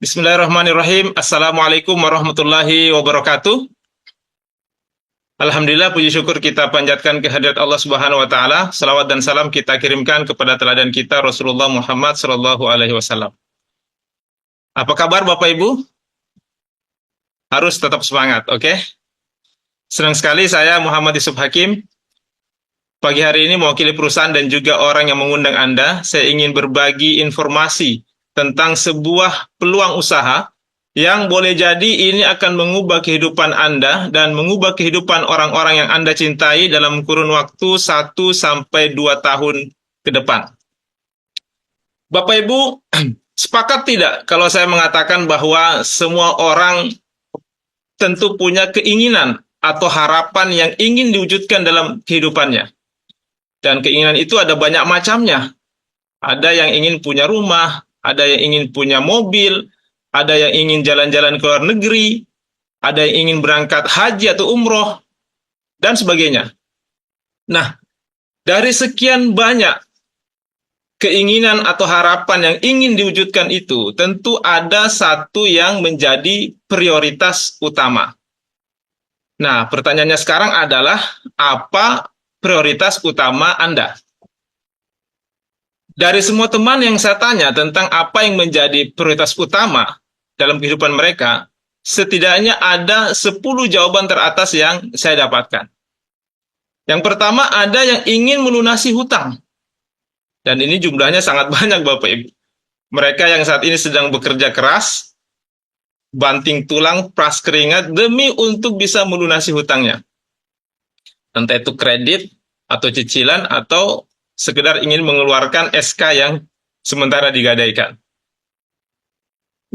Bismillahirrahmanirrahim. Assalamualaikum warahmatullahi wabarakatuh. Alhamdulillah, puji syukur kita panjatkan kehadirat Allah Subhanahu wa taala. Salawat dan salam kita kirimkan kepada teladan kita Rasulullah Muhammad sallallahu alaihi wasallam. Apa kabar Bapak Ibu? Harus tetap semangat, oke? Senang sekali saya Muhammad Yusuf Hakim. Pagi hari ini mewakili perusahaan dan juga orang yang mengundang Anda, saya ingin berbagi informasi tentang sebuah peluang usaha yang boleh jadi ini akan mengubah kehidupan Anda dan mengubah kehidupan orang-orang yang Anda cintai dalam kurun waktu 1-2 tahun ke depan. Bapak Ibu, sepakat tidak kalau saya mengatakan bahwa semua orang tentu punya keinginan atau harapan yang ingin diwujudkan dalam kehidupannya. Dan keinginan itu ada banyak macamnya. Ada yang ingin punya rumah, ada yang ingin punya mobil, ada yang ingin jalan-jalan ke luar negeri, ada yang ingin berangkat haji atau umroh, dan sebagainya. Nah, dari sekian banyak keinginan atau harapan yang ingin diwujudkan itu, tentu ada satu yang menjadi prioritas utama. Nah, pertanyaannya sekarang adalah, apa prioritas utama Anda? Dari semua teman yang saya tanya tentang apa yang menjadi prioritas utama dalam kehidupan mereka, setidaknya ada 10 jawaban teratas yang saya dapatkan. Yang pertama, ada yang ingin melunasi hutang. Dan ini jumlahnya sangat banyak Bapak Ibu. Mereka yang saat ini sedang bekerja keras, banting tulang, peras keringat, demi untuk bisa melunasi hutangnya. Entah itu kredit, atau cicilan, atau sekedar ingin mengeluarkan SK yang sementara digadaikan.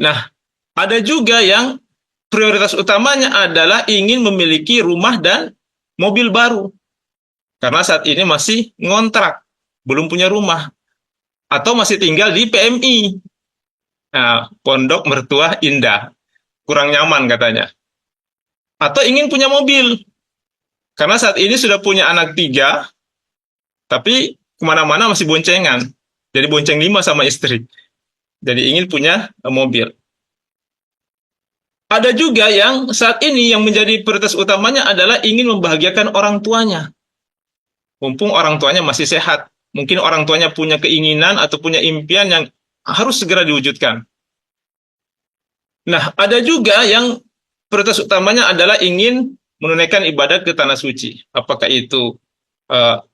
Nah, ada juga yang prioritas utamanya adalah ingin memiliki rumah dan mobil baru. Karena saat ini masih ngontrak, belum punya rumah. Atau masih tinggal di PMI. Nah, Pondok Mertua Indah. Kurang nyaman katanya. Atau ingin punya mobil. Karena saat ini sudah punya anak 3, tapi kemana-mana masih boncengan. Jadi bonceng 5 sama istri. Jadi ingin punya mobil. Ada juga yang saat ini yang menjadi prioritas utamanya adalah ingin membahagiakan orang tuanya. Mumpung orang tuanya masih sehat. Mungkin orang tuanya punya keinginan atau punya impian yang harus segera diwujudkan. Nah, ada juga yang prioritas utamanya adalah ingin menunaikan ibadah ke tanah suci. Apakah itu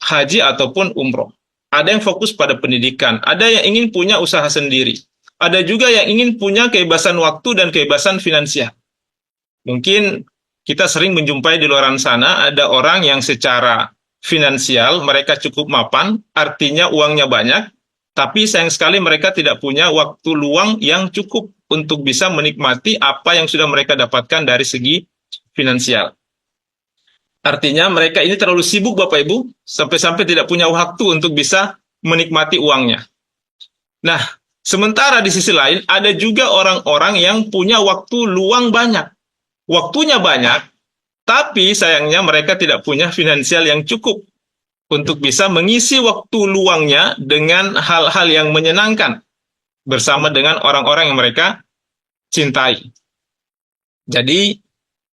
haji ataupun umroh. Ada yang fokus pada pendidikan. Ada yang ingin punya usaha sendiri. Ada juga yang ingin punya kebebasan waktu dan kebebasan finansial. Mungkin kita sering menjumpai di luar sana ada orang yang secara finansial mereka cukup mapan, artinya uangnya banyak, tapi sayang sekali mereka tidak punya waktu luang yang cukup untuk bisa menikmati apa yang sudah mereka dapatkan dari segi finansial. Artinya mereka ini terlalu sibuk Bapak Ibu, sampai-sampai tidak punya waktu untuk bisa menikmati uangnya. Nah, sementara di sisi lain, ada juga orang-orang yang punya waktu luang banyak. Waktunya banyak, tapi sayangnya mereka tidak punya finansial yang cukup untuk bisa mengisi waktu luangnya dengan hal-hal yang menyenangkan bersama dengan orang-orang yang mereka cintai. Jadi,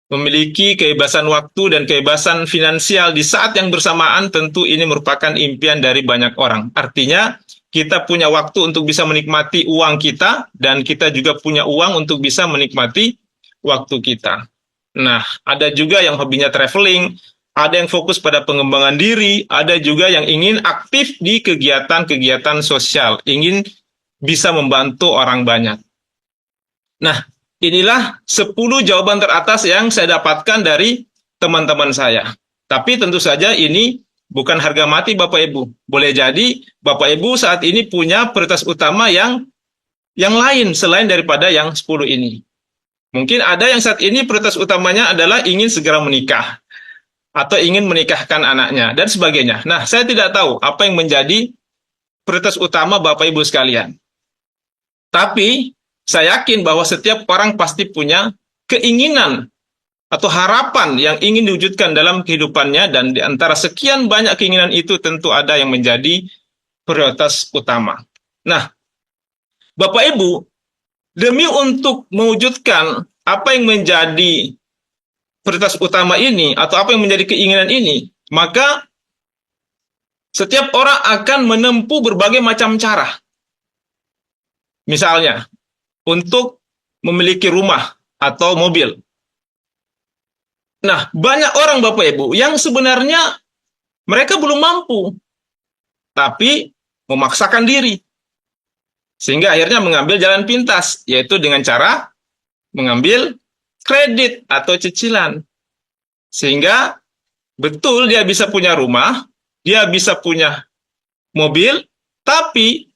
memiliki kebebasan waktu dan kebebasan finansial di saat yang bersamaan tentu ini merupakan impian dari banyak orang. Artinya, kita punya waktu untuk bisa menikmati uang kita, dan kita juga punya uang untuk bisa menikmati waktu kita. Nah, ada juga yang hobinya traveling, ada yang fokus pada pengembangan diri, ada juga yang ingin aktif di kegiatan-kegiatan sosial, ingin bisa membantu orang banyak. Nah, inilah 10 jawaban teratas yang saya dapatkan dari teman-teman saya. Tapi tentu saja ini bukan harga mati Bapak Ibu. Boleh jadi Bapak Ibu saat ini punya prioritas utama yang lain selain daripada yang 10 ini. Mungkin ada yang saat ini prioritas utamanya adalah ingin segera menikah. Atau ingin menikahkan anaknya, dan sebagainya. Nah, saya tidak tahu apa yang menjadi prioritas utama Bapak Ibu sekalian. Tapi, saya yakin bahwa setiap orang pasti punya keinginan atau harapan yang ingin diwujudkan dalam kehidupannya, dan di antara sekian banyak keinginan itu tentu ada yang menjadi prioritas utama. Nah, Bapak Ibu, Demi untuk mewujudkan apa yang menjadi prioritas utama ini, atau apa yang menjadi keinginan ini, maka setiap orang akan menempuh berbagai macam cara. Misalnya, untuk memiliki rumah atau mobil. Nah, banyak orang Bapak Ibu yang sebenarnya mereka belum mampu, tapi memaksakan diri. Sehingga akhirnya mengambil jalan pintas, yaitu dengan cara mengambil kredit atau cicilan. Sehingga betul dia bisa punya rumah, dia bisa punya mobil, tapi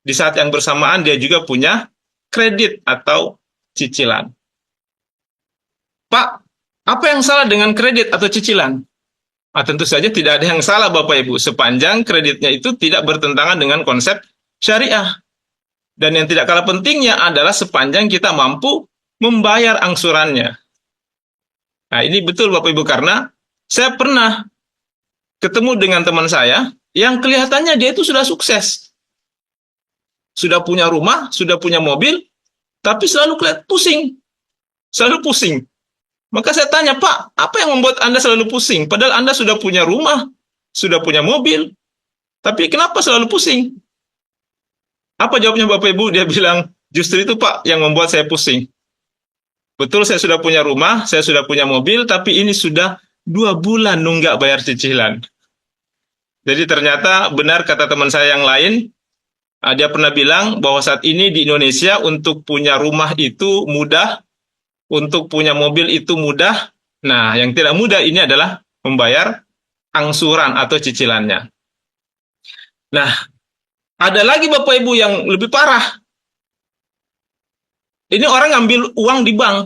di saat yang bersamaan dia juga punya kredit atau cicilan. Pak, apa yang salah dengan kredit atau cicilan? Tentu saja tidak ada yang salah Bapak Ibu, sepanjang kreditnya itu tidak bertentangan dengan konsep syariah. Dan yang tidak kalah pentingnya adalah sepanjang kita mampu membayar angsurannya. Nah, ini betul Bapak Ibu, karena saya pernah ketemu dengan teman saya yang kelihatannya dia itu sudah sukses. Sudah punya rumah, sudah punya mobil, tapi selalu kelihatan pusing. Selalu pusing. Maka saya tanya, Pak, apa yang membuat Anda selalu pusing? Padahal Anda sudah punya rumah, sudah punya mobil, tapi kenapa selalu pusing? Apa jawabnya Bapak Ibu? Dia bilang, justru itu Pak yang membuat saya pusing. Betul, saya sudah punya rumah, saya sudah punya mobil, tapi ini sudah 2 bulan nunggak bayar cicilan. Jadi ternyata benar kata teman saya yang lain, dia pernah bilang bahwa saat ini di Indonesia untuk punya rumah itu mudah, untuk punya mobil itu mudah. Nah, yang tidak mudah ini adalah membayar angsuran atau cicilannya. Nah, ada lagi Bapak Ibu yang lebih parah. Ini orang ngambil uang di bank.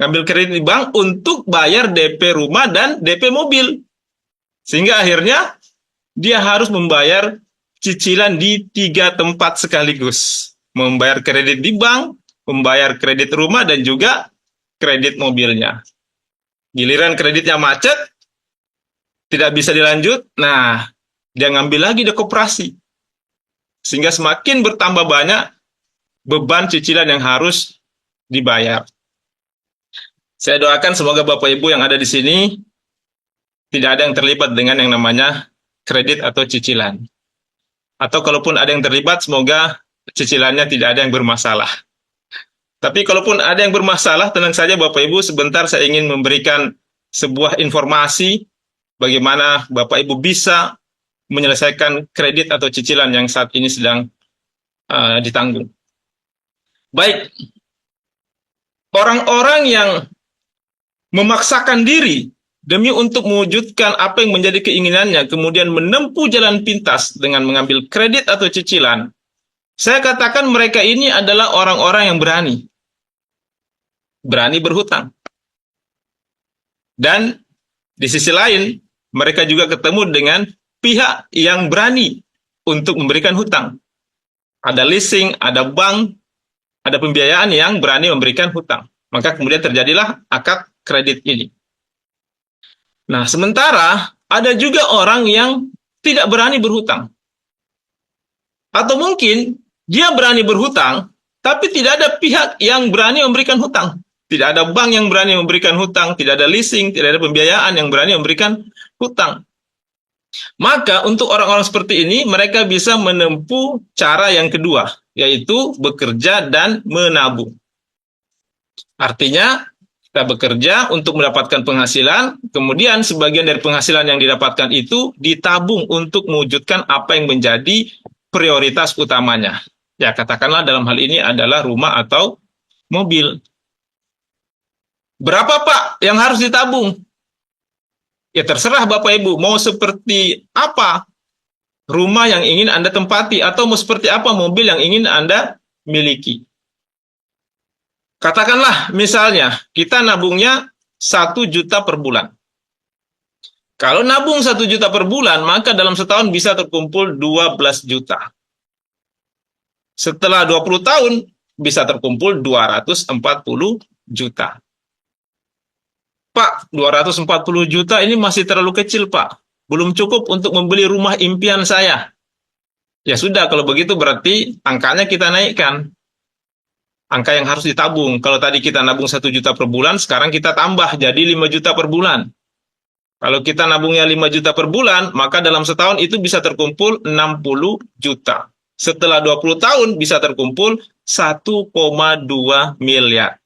Ngambil kredit di bank untuk bayar DP rumah dan DP mobil. Sehingga akhirnya dia harus membayar cicilan di 3 tempat sekaligus. Membayar kredit di bank, membayar kredit rumah, dan juga kredit mobilnya. Giliran kreditnya macet, tidak bisa dilanjut, nah, dia ngambil lagi di koperasi. Sehingga semakin bertambah banyak beban cicilan yang harus dibayar. Saya doakan semoga Bapak Ibu yang ada di sini tidak ada yang terlibat dengan yang namanya kredit atau cicilan. Atau kalaupun ada yang terlibat, semoga cicilannya tidak ada yang bermasalah. Tapi kalaupun ada yang bermasalah, tenang saja Bapak Ibu, sebentar saya ingin memberikan sebuah informasi bagaimana Bapak Ibu bisa menyelesaikan kredit atau cicilan yang saat ini sedang ditanggung. Baik, orang-orang yang memaksakan diri demi untuk mewujudkan apa yang menjadi keinginannya, kemudian menempuh jalan pintas dengan mengambil kredit atau cicilan, saya katakan mereka ini adalah orang-orang yang berani berhutang. Dan di sisi lain, mereka juga ketemu dengan pihak yang berani untuk memberikan hutang. Ada leasing, ada bank, ada pembiayaan yang berani memberikan hutang. Maka kemudian terjadilah akad kredit ini. Nah, sementara ada juga orang yang tidak berani berhutang. Atau mungkin dia berani berhutang, tapi tidak ada pihak yang berani memberikan hutang. Tidak ada bank yang berani memberikan hutang, tidak ada leasing, tidak ada pembiayaan yang berani memberikan hutang. Maka untuk orang-orang seperti ini, mereka bisa menempuh cara yang kedua, yaitu bekerja dan menabung. Artinya, kita bekerja untuk mendapatkan penghasilan, kemudian sebagian dari penghasilan yang didapatkan itu ditabung untuk mewujudkan apa yang menjadi prioritas utamanya. Ya, katakanlah dalam hal ini adalah rumah atau mobil. Berapa Pak yang harus ditabung? Ya terserah Bapak Ibu, mau seperti apa rumah yang ingin Anda tempati, atau mau seperti apa mobil yang ingin Anda miliki. Katakanlah misalnya kita nabungnya 1 juta per bulan. Kalau nabung 1 juta per bulan, maka dalam setahun bisa terkumpul 12 juta. Setelah 20 tahun, bisa terkumpul 240 juta. Pak, 240 juta ini masih terlalu kecil, Pak. Belum cukup untuk membeli rumah impian saya. Ya sudah, kalau begitu berarti angkanya kita naikkan. angka yang harus ditabung. Kalau tadi kita nabung 1 juta per bulan, sekarang kita tambah jadi 5 juta per bulan. Kalau kita nabungnya 5 juta per bulan, maka dalam setahun itu bisa terkumpul 60 juta. Setelah 20 tahun bisa terkumpul 1,2 miliar.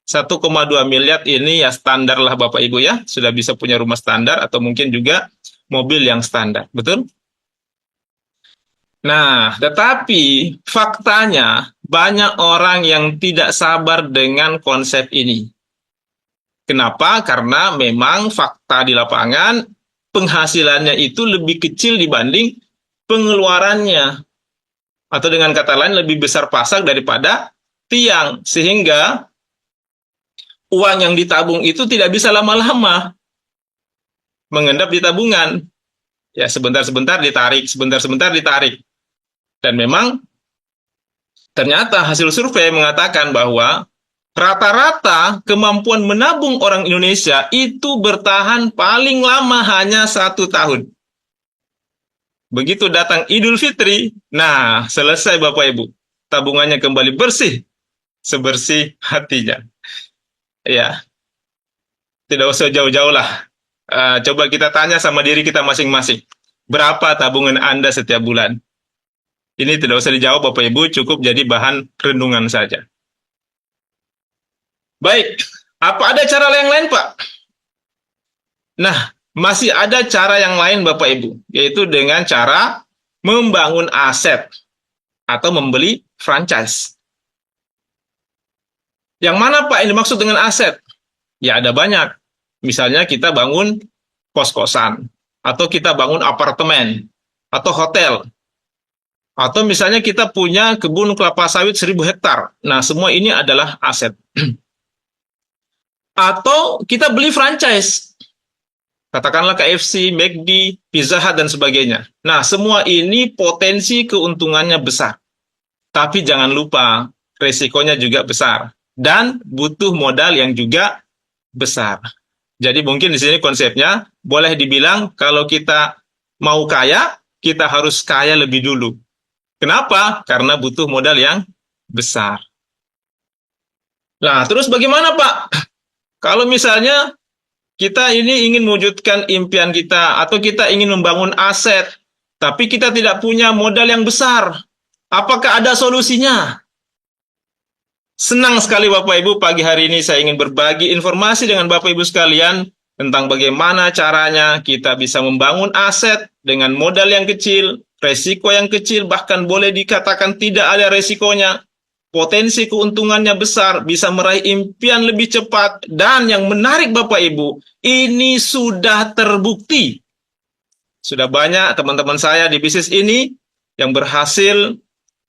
1,2 miliar ini ya standar lah Bapak Ibu ya. Sudah bisa punya rumah standar atau mungkin juga mobil yang standar. Betul? Nah, tetapi faktanya banyak orang yang tidak sabar dengan konsep ini. Kenapa? Karena memang fakta di lapangan penghasilannya itu lebih kecil dibanding pengeluarannya. Atau dengan kata lain lebih besar pasak daripada tiang. Sehingga uang yang ditabung itu tidak bisa lama-lama mengendap di tabungan. Ya, sebentar-sebentar ditarik, sebentar-sebentar ditarik. Dan memang ternyata hasil survei mengatakan bahwa rata-rata kemampuan menabung orang Indonesia itu bertahan paling lama hanya 1 tahun. Begitu datang Idul Fitri, nah selesai Bapak Ibu. Tabungannya kembali bersih, sebersih hatinya. Ya, tidak usah jauh-jauh lah. Coba kita tanya sama diri kita masing-masing. Berapa tabungan Anda setiap bulan? Ini tidak usah dijawab Bapak Ibu, cukup jadi bahan renungan saja. Baik, apa ada cara yang lain Pak? Nah, masih ada cara yang lain Bapak Ibu, yaitu dengan cara membangun aset atau membeli franchise. Yang mana Pak yang dimaksud dengan aset? Ya ada banyak. Misalnya kita bangun kos-kosan, atau kita bangun apartemen, atau hotel. Atau misalnya kita punya kebun kelapa sawit 1.000 hektar. Nah, semua ini adalah aset. Atau kita beli franchise. Katakanlah KFC, McD, Pizza Hut, dan sebagainya. Nah, semua ini potensi keuntungannya besar. Tapi jangan lupa, resikonya juga besar. Dan butuh modal yang juga besar. Jadi mungkin di sini konsepnya, boleh dibilang kalau kita mau kaya, kita harus kaya lebih dulu. Kenapa? Karena butuh modal yang besar. Nah, terus bagaimana Pak? Kalau misalnya kita ini ingin mewujudkan impian kita, atau kita ingin membangun aset, tapi kita tidak punya modal yang besar, apakah ada solusinya? Senang sekali Bapak Ibu, pagi hari ini saya ingin berbagi informasi dengan Bapak Ibu sekalian tentang bagaimana caranya kita bisa membangun aset dengan modal yang kecil, resiko yang kecil, bahkan boleh dikatakan tidak ada resikonya. Potensi keuntungannya besar, bisa meraih impian lebih cepat, dan yang menarik Bapak Ibu, ini sudah terbukti. Sudah banyak teman-teman saya di bisnis ini yang berhasil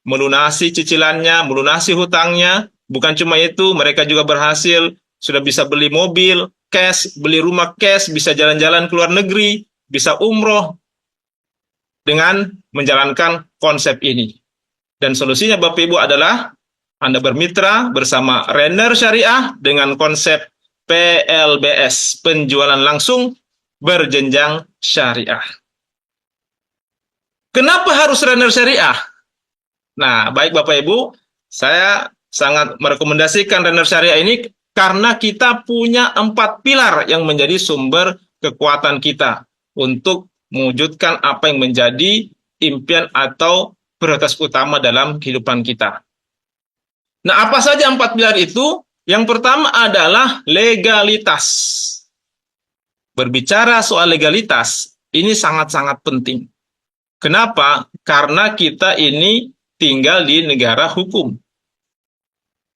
melunasi cicilannya, melunasi hutangnya. Bukan cuma itu, mereka juga berhasil, sudah bisa beli mobil, cash, beli rumah cash, bisa jalan-jalan ke luar negeri, bisa umroh, dengan menjalankan konsep ini. Dan solusinya Bapak Ibu adalah Anda bermitra bersama Renner Syariah dengan konsep PLBS, penjualan langsung berjenjang syariah. Kenapa harus Renner Syariah? Nah, baik Bapak Ibu, saya sangat merekomendasikan Renner Syariah ini karena kita punya 4 pilar yang menjadi sumber kekuatan kita untuk mewujudkan apa yang menjadi impian atau prioritas utama dalam kehidupan kita. Nah, apa saja 4 pilar itu? Yang pertama adalah legalitas. Berbicara soal legalitas, ini sangat-sangat penting. Kenapa? Karena kita ini tinggal di negara hukum.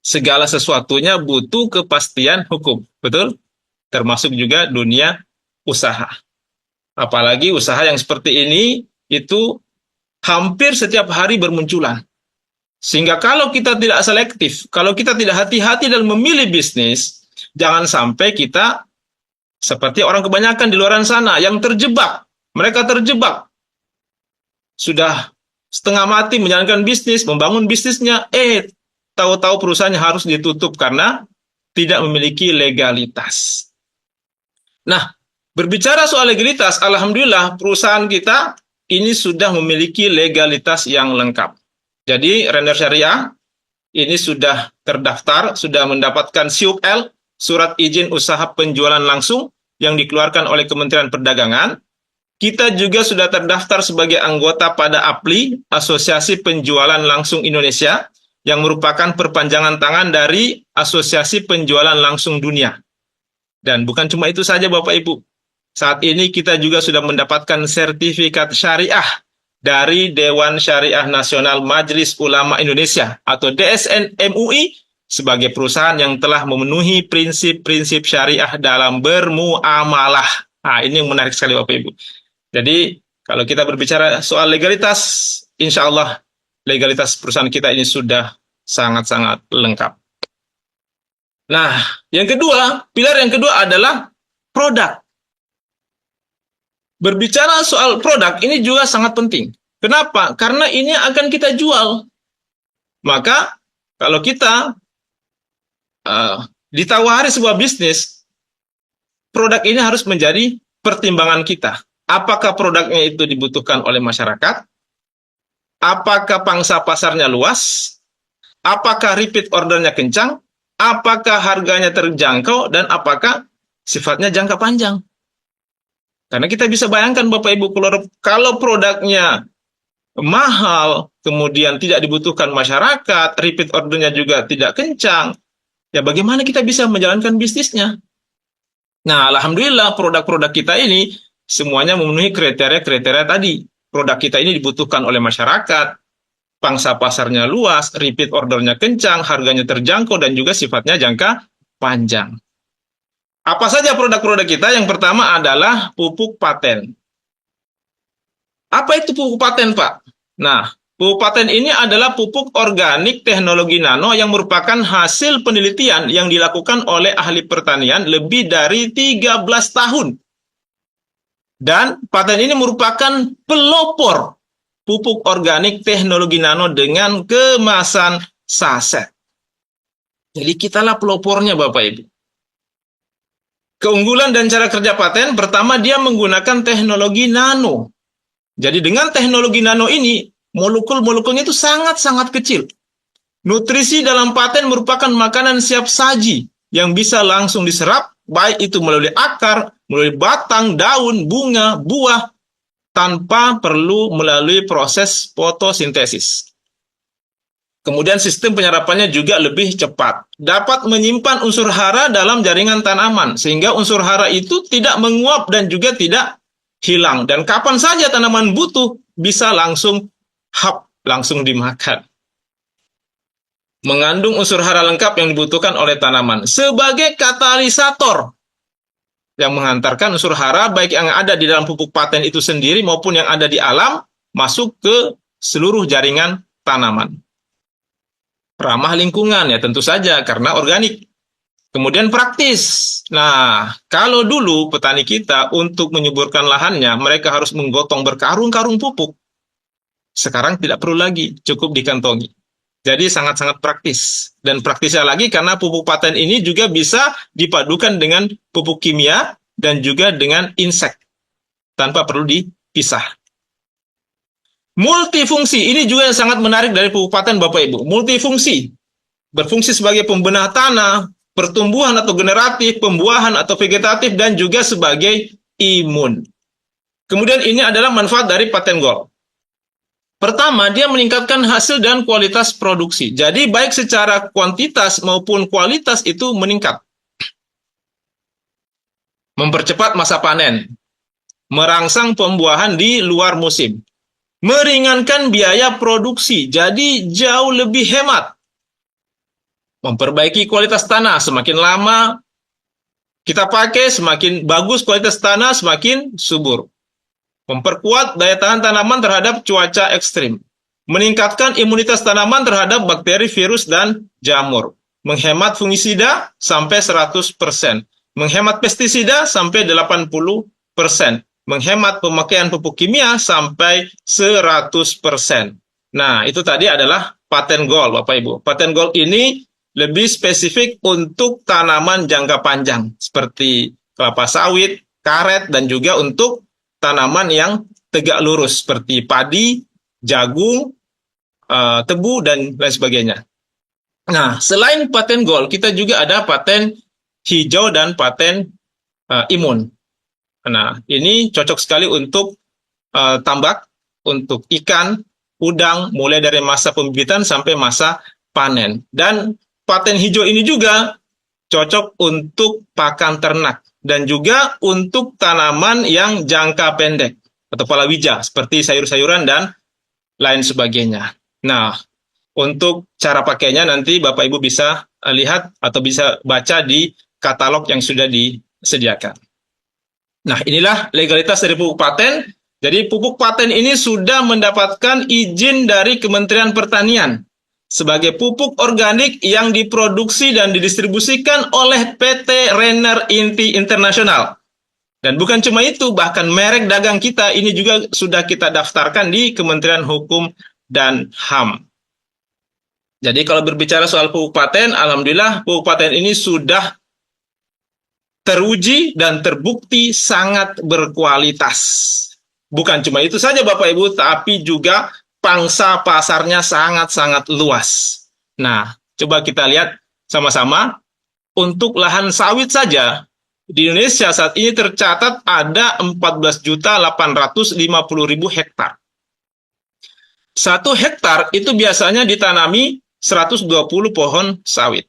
Segala sesuatunya butuh kepastian hukum, betul? Termasuk juga dunia usaha. Apalagi usaha yang seperti ini, itu hampir setiap hari bermunculan. Sehingga kalau kita tidak selektif, kalau kita tidak hati-hati dalam memilih bisnis, jangan sampai kita seperti orang kebanyakan di luar sana yang terjebak. Mereka terjebak. Sudah setengah mati menjalankan bisnis, membangun bisnisnya, tahu-tahu perusahaannya harus ditutup karena tidak memiliki legalitas. Nah, berbicara soal legalitas, alhamdulillah perusahaan kita ini sudah memiliki legalitas yang lengkap. Jadi, Renner Syariah ini sudah terdaftar, sudah mendapatkan SIUP-L, Surat Izin Usaha Penjualan Langsung, yang dikeluarkan oleh Kementerian Perdagangan. Kita juga sudah terdaftar sebagai anggota pada APLI, Asosiasi Penjualan Langsung Indonesia, yang merupakan perpanjangan tangan dari Asosiasi Penjualan Langsung Dunia. Dan bukan cuma itu saja Bapak Ibu. Saat ini kita juga sudah mendapatkan sertifikat syariah dari Dewan Syariah Nasional Majelis Ulama Indonesia atau DSN MUI sebagai perusahaan yang telah memenuhi prinsip-prinsip syariah dalam bermuamalah. Nah, ini yang menarik sekali Bapak Ibu. Jadi, kalau kita berbicara soal legalitas, insya Allah legalitas perusahaan kita ini sudah sangat-sangat lengkap. Nah, yang kedua, pilar yang kedua adalah produk. Berbicara soal produk ini juga sangat penting. Kenapa? Karena ini akan kita jual. Maka, kalau kita ditawari sebuah bisnis, produk ini harus menjadi pertimbangan kita. Apakah produknya itu dibutuhkan oleh masyarakat? Apakah pangsa pasarnya luas? Apakah repeat ordernya kencang? Apakah harganya terjangkau? Dan apakah sifatnya jangka panjang? Karena kita bisa bayangkan Bapak Ibu, kalau produknya mahal, kemudian tidak dibutuhkan masyarakat, repeat ordernya juga tidak kencang, ya bagaimana kita bisa menjalankan bisnisnya? Nah, alhamdulillah produk-produk kita ini semuanya memenuhi kriteria-kriteria tadi. Produk kita ini dibutuhkan oleh masyarakat, pangsa pasarnya luas, repeat ordernya kencang, harganya terjangkau, dan juga sifatnya jangka panjang. Apa saja produk-produk kita? Yang pertama adalah pupuk paten. Apa itu pupuk paten, Pak? Nah, pupuk paten ini adalah pupuk organik teknologi nano yang merupakan hasil penelitian yang dilakukan oleh ahli pertanian lebih dari 13 tahun. Dan paten ini merupakan pelopor pupuk organik teknologi nano dengan kemasan saset. Jadi kitalah pelopornya Bapak Ibu. Keunggulan dan cara kerja paten, pertama dia menggunakan teknologi nano. Jadi dengan teknologi nano ini, molekul-molekulnya itu sangat-sangat kecil. Nutrisi dalam paten merupakan makanan siap saji yang bisa langsung diserap, baik itu melalui akar, melalui batang, daun, bunga, buah, tanpa perlu melalui proses fotosintesis. Kemudian sistem penyerapannya juga lebih cepat. Dapat menyimpan unsur hara dalam jaringan tanaman, sehingga unsur hara itu tidak menguap dan juga tidak hilang. Dan kapan saja tanaman butuh, bisa langsung langsung dimakan. Mengandung unsur hara lengkap yang dibutuhkan oleh tanaman. Sebagai katalisator yang mengantarkan unsur hara, baik yang ada di dalam pupuk paten itu sendiri maupun yang ada di alam, masuk ke seluruh jaringan tanaman. Ramah lingkungan ya tentu saja karena organik. Kemudian praktis. Nah, kalau dulu petani kita untuk menyuburkan lahannya, mereka harus menggotong berkarung-karung pupuk. Sekarang tidak perlu lagi, cukup dikantongi. Jadi sangat-sangat praktis. Dan praktisnya lagi karena pupuk paten ini juga bisa dipadukan dengan pupuk kimia dan juga dengan insek. Tanpa perlu dipisah. Multifungsi, ini juga yang sangat menarik dari pupuk paten Bapak Ibu. Multifungsi, berfungsi sebagai pembenah tanah, pertumbuhan atau generatif, pembuahan atau vegetatif, dan juga sebagai imun. Kemudian ini adalah manfaat dari paten gold. Pertama, dia meningkatkan hasil dan kualitas produksi. Jadi baik secara kuantitas maupun kualitas itu meningkat. Mempercepat masa panen. Merangsang pembuahan di luar musim. Meringankan biaya produksi, jadi jauh lebih hemat. Memperbaiki kualitas tanah, semakin lama kita pakai, semakin bagus kualitas tanah, semakin subur. Memperkuat daya tahan tanaman terhadap cuaca ekstrim. Meningkatkan imunitas tanaman terhadap bakteri, virus, dan jamur. Menghemat fungisida sampai 100%. Menghemat pestisida sampai 80%. Menghemat pemakaian pupuk kimia sampai 100%. Nah, itu tadi adalah paten gold, Bapak Ibu. Paten gold ini lebih spesifik untuk tanaman jangka panjang, seperti kelapa sawit, karet, dan juga untuk tanaman yang tegak lurus, seperti padi, jagung, tebu, dan lain sebagainya. Nah, selain paten gold, kita juga ada paten hijau dan paten imun. Nah, ini cocok sekali untuk tambak, untuk ikan, udang, mulai dari masa pembibitan sampai masa panen. Dan paten hijau ini juga cocok untuk pakan ternak dan juga untuk tanaman yang jangka pendek atau palawija seperti sayur-sayuran dan lain sebagainya. Nah, untuk cara pakainya nanti Bapak Ibu bisa lihat atau bisa baca di katalog yang sudah disediakan. Nah, inilah legalitas dari pupuk paten. Jadi pupuk paten ini sudah mendapatkan izin dari Kementerian Pertanian sebagai pupuk organik yang diproduksi dan didistribusikan oleh PT Renner Inti Internasional. Dan bukan cuma itu, bahkan merek dagang kita ini juga sudah kita daftarkan di Kementerian Hukum dan HAM. Jadi kalau berbicara soal pupuk paten, alhamdulillah pupuk paten ini sudah teruji dan terbukti sangat berkualitas. Bukan cuma itu saja Bapak Ibu, tapi juga pangsa pasarnya sangat-sangat luas. Nah, coba kita lihat sama-sama. Untuk lahan sawit saja, di Indonesia saat ini tercatat ada 14.850.000 hektar. 1 hektar itu biasanya ditanami 120 pohon sawit.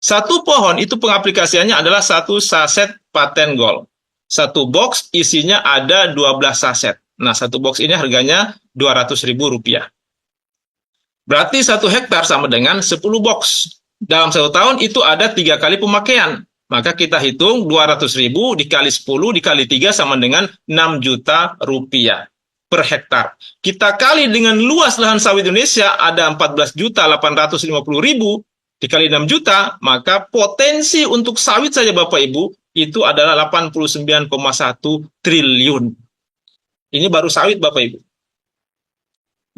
1 pohon itu pengaplikasiannya adalah 1 saset paten gold. 1 box isinya ada 12 saset. Nah, 1 box ini harganya Rp200.000. Berarti 1 hektar sama dengan 10 box. Dalam 1 tahun itu ada 3 kali pemakaian. Maka kita hitung 200.000 dikali 10 dikali 3 sama dengan 6 juta rupiah per hektar. Kita kali dengan luas lahan sawit Indonesia ada 14.850.000 dikali 6 juta, maka potensi untuk sawit saja Bapak Ibu itu adalah 89,1 triliun. Ini baru sawit Bapak Ibu.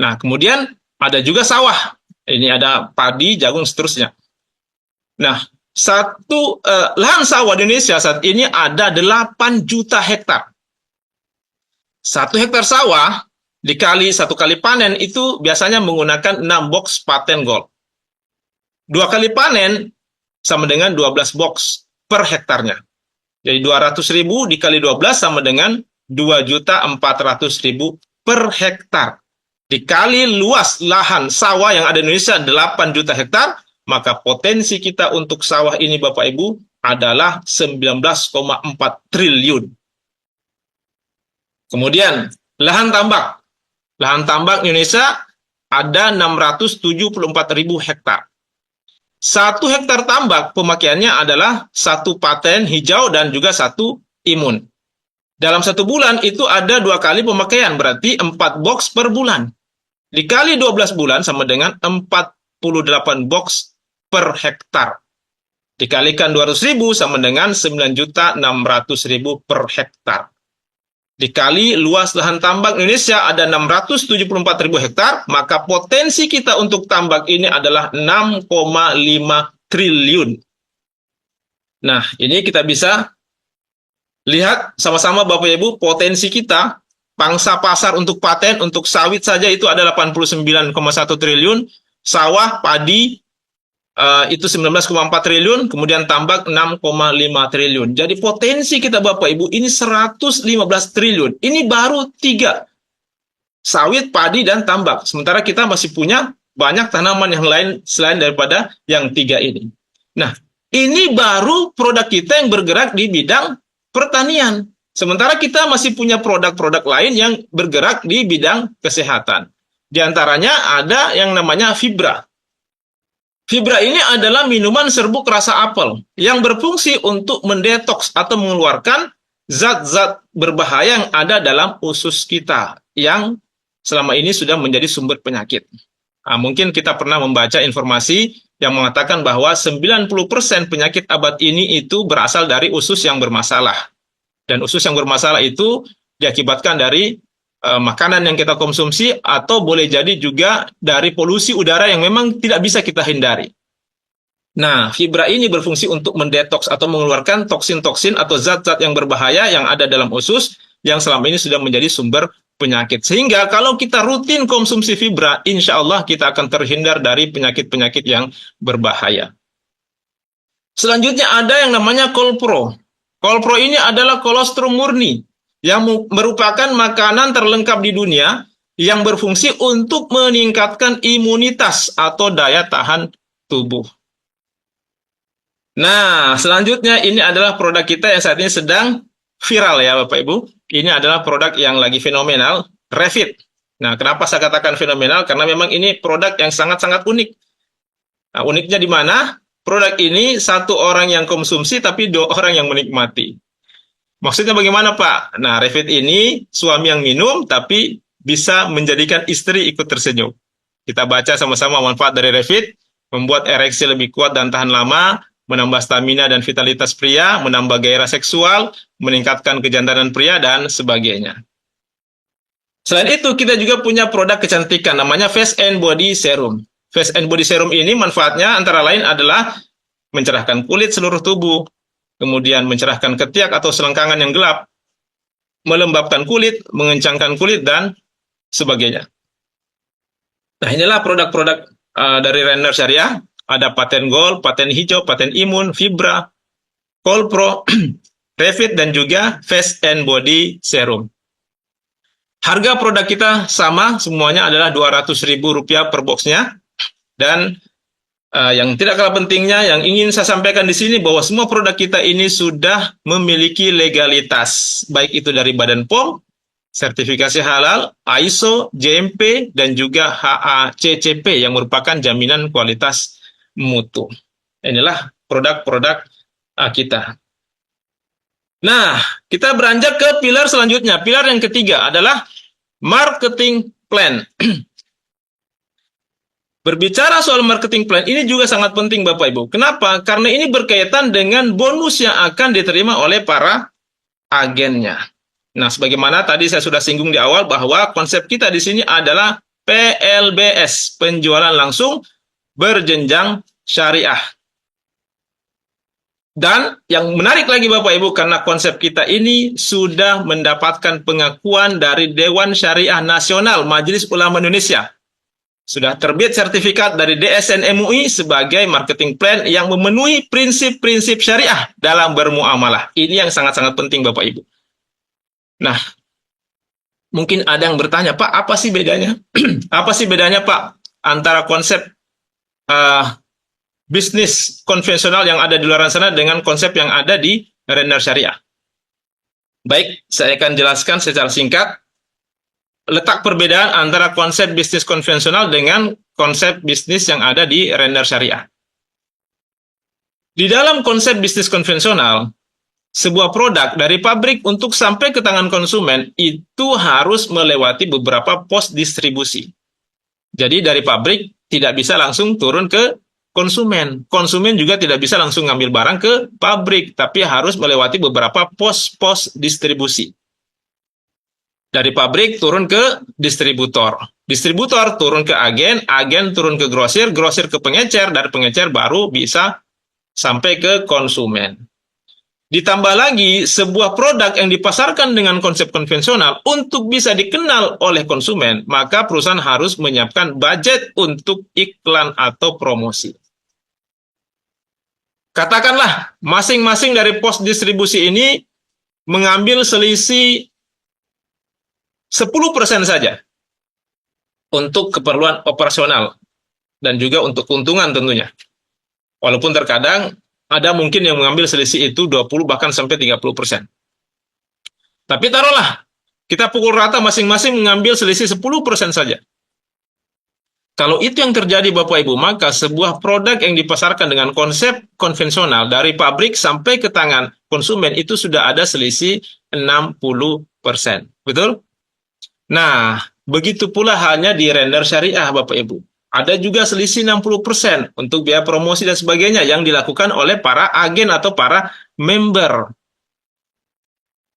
Nah, kemudian ada juga sawah. Ini ada padi, jagung, seterusnya. Nah, lahan sawah di Indonesia saat ini ada 8 juta hektar. 1 hektar sawah dikali 1 kali panen itu biasanya menggunakan 6 box paten gold. 2 kali panen sama dengan 12 box per hektarnya. Jadi 200.000 dikali 12 sama dengan 2.400.000 per hektar. Dikali luas lahan sawah yang ada di Indonesia 8 juta hektar, maka potensi kita untuk sawah ini Bapak Ibu adalah 19,4 triliun. Kemudian lahan tambak. Lahan tambak Indonesia ada 674.000 hektar. 1 hektar tambak pemakaiannya adalah 1 paten hijau dan juga 1 imun. Dalam 1 bulan itu ada 2 kali pemakaian, berarti 4 box per bulan. Dikali 12 bulan sama dengan 48 box per hektar. Dikalikan 200.000 sama dengan 9.600.000 per hektar. Dikali luas lahan tambak Indonesia ada 674.000 hektar, maka potensi kita untuk tambak ini adalah 6,5 triliun. Nah, ini kita bisa lihat sama-sama Bapak Ibu, potensi kita, pangsa pasar untuk paten, untuk sawit saja itu ada 89,1 triliun, sawah, padi, itu 19,4 triliun, kemudian tambak 6,5 triliun. Jadi potensi kita Bapak Ibu ini 115 triliun. Ini baru 3. Sawit, padi, dan tambak. Sementara kita masih punya banyak tanaman yang lain selain daripada yang 3 ini. Nah, ini baru produk kita yang bergerak di bidang pertanian. Sementara kita masih punya produk-produk lain yang bergerak di bidang kesehatan. Di antaranya ada yang namanya fibra. Fibra ini adalah minuman serbuk rasa apel yang berfungsi untuk mendetoks atau mengeluarkan zat-zat berbahaya yang ada dalam usus kita yang selama ini sudah menjadi sumber penyakit. Nah, mungkin kita pernah membaca informasi yang mengatakan bahwa 90% penyakit abad ini itu berasal dari usus yang bermasalah. Dan usus yang bermasalah itu diakibatkan dari makanan yang kita konsumsi atau boleh jadi juga dari polusi udara yang memang tidak bisa kita hindari. Nah, fibra ini berfungsi untuk mendetoks atau mengeluarkan toksin-toksin atau zat-zat yang berbahaya yang ada dalam usus yang selama ini sudah menjadi sumber penyakit. Sehingga kalau kita rutin konsumsi fibra, insya Allah kita akan terhindar dari penyakit-penyakit yang berbahaya. Selanjutnya ada yang namanya kolpro. Kolpro ini adalah kolostrum murni yang merupakan makanan terlengkap di dunia yang berfungsi untuk meningkatkan imunitas atau daya tahan tubuh. Nah, selanjutnya ini adalah produk kita yang saat ini sedang viral ya Bapak Ibu. Ini adalah produk yang lagi fenomenal, Revit. Nah, kenapa saya katakan fenomenal? Karena memang ini produk yang sangat-sangat unik. Nah, uniknya di mana? Produk ini satu orang yang konsumsi tapi dua orang yang menikmati. Maksudnya bagaimana Pak? Nah, Revit ini suami yang minum tapi bisa menjadikan istri ikut tersenyum. Kita baca sama-sama manfaat dari Revit, membuat ereksi lebih kuat dan tahan lama, menambah stamina dan vitalitas pria, menambah gairah seksual, meningkatkan kejantanan pria, dan sebagainya. Selain itu, kita juga punya produk kecantikan, namanya Face and Body Serum. Face and Body Serum ini manfaatnya antara lain adalah mencerahkan kulit seluruh tubuh, kemudian mencerahkan ketiak atau selengkangan yang gelap, melembabkan kulit, mengencangkan kulit, dan sebagainya. Nah, inilah produk-produk dari Renner Syariah. Ada paten gold, paten hijau, paten imun, fibra, kolpro, Revit, dan juga Face and Body Serum. Harga produk kita sama, semuanya adalah Rp200.000 per boxnya. Dan yang tidak kalah pentingnya, yang ingin saya sampaikan di sini bahwa semua produk kita ini sudah memiliki legalitas, baik itu dari Badan POM, sertifikasi halal, ISO, GMP, dan juga HACCP yang merupakan jaminan kualitas mutu. Inilah produk-produk kita. Nah, kita beranjak ke pilar selanjutnya. Pilar yang ketiga adalah marketing plan. Berbicara soal marketing plan, ini juga sangat penting Bapak Ibu. Kenapa? Karena ini berkaitan dengan bonus yang akan diterima oleh para agennya. Nah, sebagaimana tadi saya sudah singgung di awal bahwa konsep kita di sini adalah PLBS, penjualan langsung berjenjang syariah. Dan yang menarik lagi Bapak Ibu, karena konsep kita ini sudah mendapatkan pengakuan dari Dewan Syariah Nasional Majelis Ulama Indonesia. Sudah terbit sertifikat dari DSN MUI sebagai marketing plan yang memenuhi prinsip-prinsip syariah dalam bermuamalah. Ini yang sangat-sangat penting Bapak Ibu. Nah, mungkin ada yang bertanya, Pak, apa sih bedanya? Apa sih bedanya Pak antara konsep bisnis konvensional yang ada di luar sana dengan konsep yang ada di Renner Syariah? Baik, saya akan jelaskan secara singkat letak perbedaan antara konsep bisnis konvensional dengan konsep bisnis yang ada di Renner Syariah. Di dalam konsep bisnis konvensional, sebuah produk dari pabrik untuk sampai ke tangan konsumen itu harus melewati beberapa pos distribusi. Jadi dari pabrik tidak bisa langsung turun ke konsumen. Konsumen juga tidak bisa langsung ngambil barang ke pabrik, tapi harus melewati beberapa pos-pos distribusi. Dari pabrik turun ke distributor. Distributor turun ke agen, agen turun ke grosir, grosir ke pengecer, dari pengecer baru bisa sampai ke konsumen. Ditambah lagi, sebuah produk yang dipasarkan dengan konsep konvensional untuk bisa dikenal oleh konsumen, maka perusahaan harus menyiapkan budget untuk iklan atau promosi. Katakanlah, masing-masing dari pos distribusi ini mengambil selisih 10% saja untuk keperluan operasional dan juga untuk keuntungan tentunya. Walaupun terkadang ada mungkin yang mengambil selisih itu 20 bahkan sampai 30%. Tapi taruhlah, kita pukul rata masing-masing mengambil selisih 10% saja. Kalau itu yang terjadi Bapak Ibu, maka sebuah produk yang dipasarkan dengan konsep konvensional dari pabrik sampai ke tangan konsumen itu sudah ada selisih 60%. Betul? Nah, begitu pula halnya di Renner Syariah Bapak Ibu. Ada juga selisih 60% untuk biaya promosi dan sebagainya yang dilakukan oleh para agen atau para member.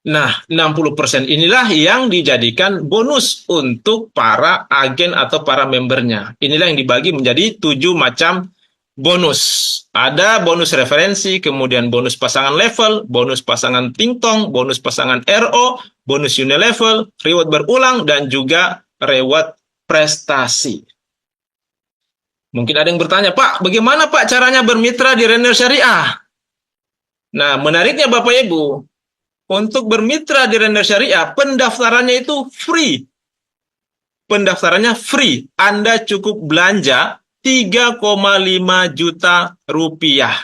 Nah, 60% inilah yang dijadikan bonus untuk para agen atau para membernya. Inilah yang dibagi menjadi 7 macam bonus. Ada bonus referensi, kemudian bonus pasangan level, bonus pasangan tingtong, bonus pasangan RO, bonus unilevel, reward berulang, dan juga reward prestasi. Mungkin ada yang bertanya, Pak, bagaimana Pak caranya bermitra di Render Syariah? Nah, menariknya Bapak Ibu, untuk bermitra di Render Syariah, pendaftarannya itu free. Pendaftarannya free. Anda cukup belanja 3,5 juta rupiah.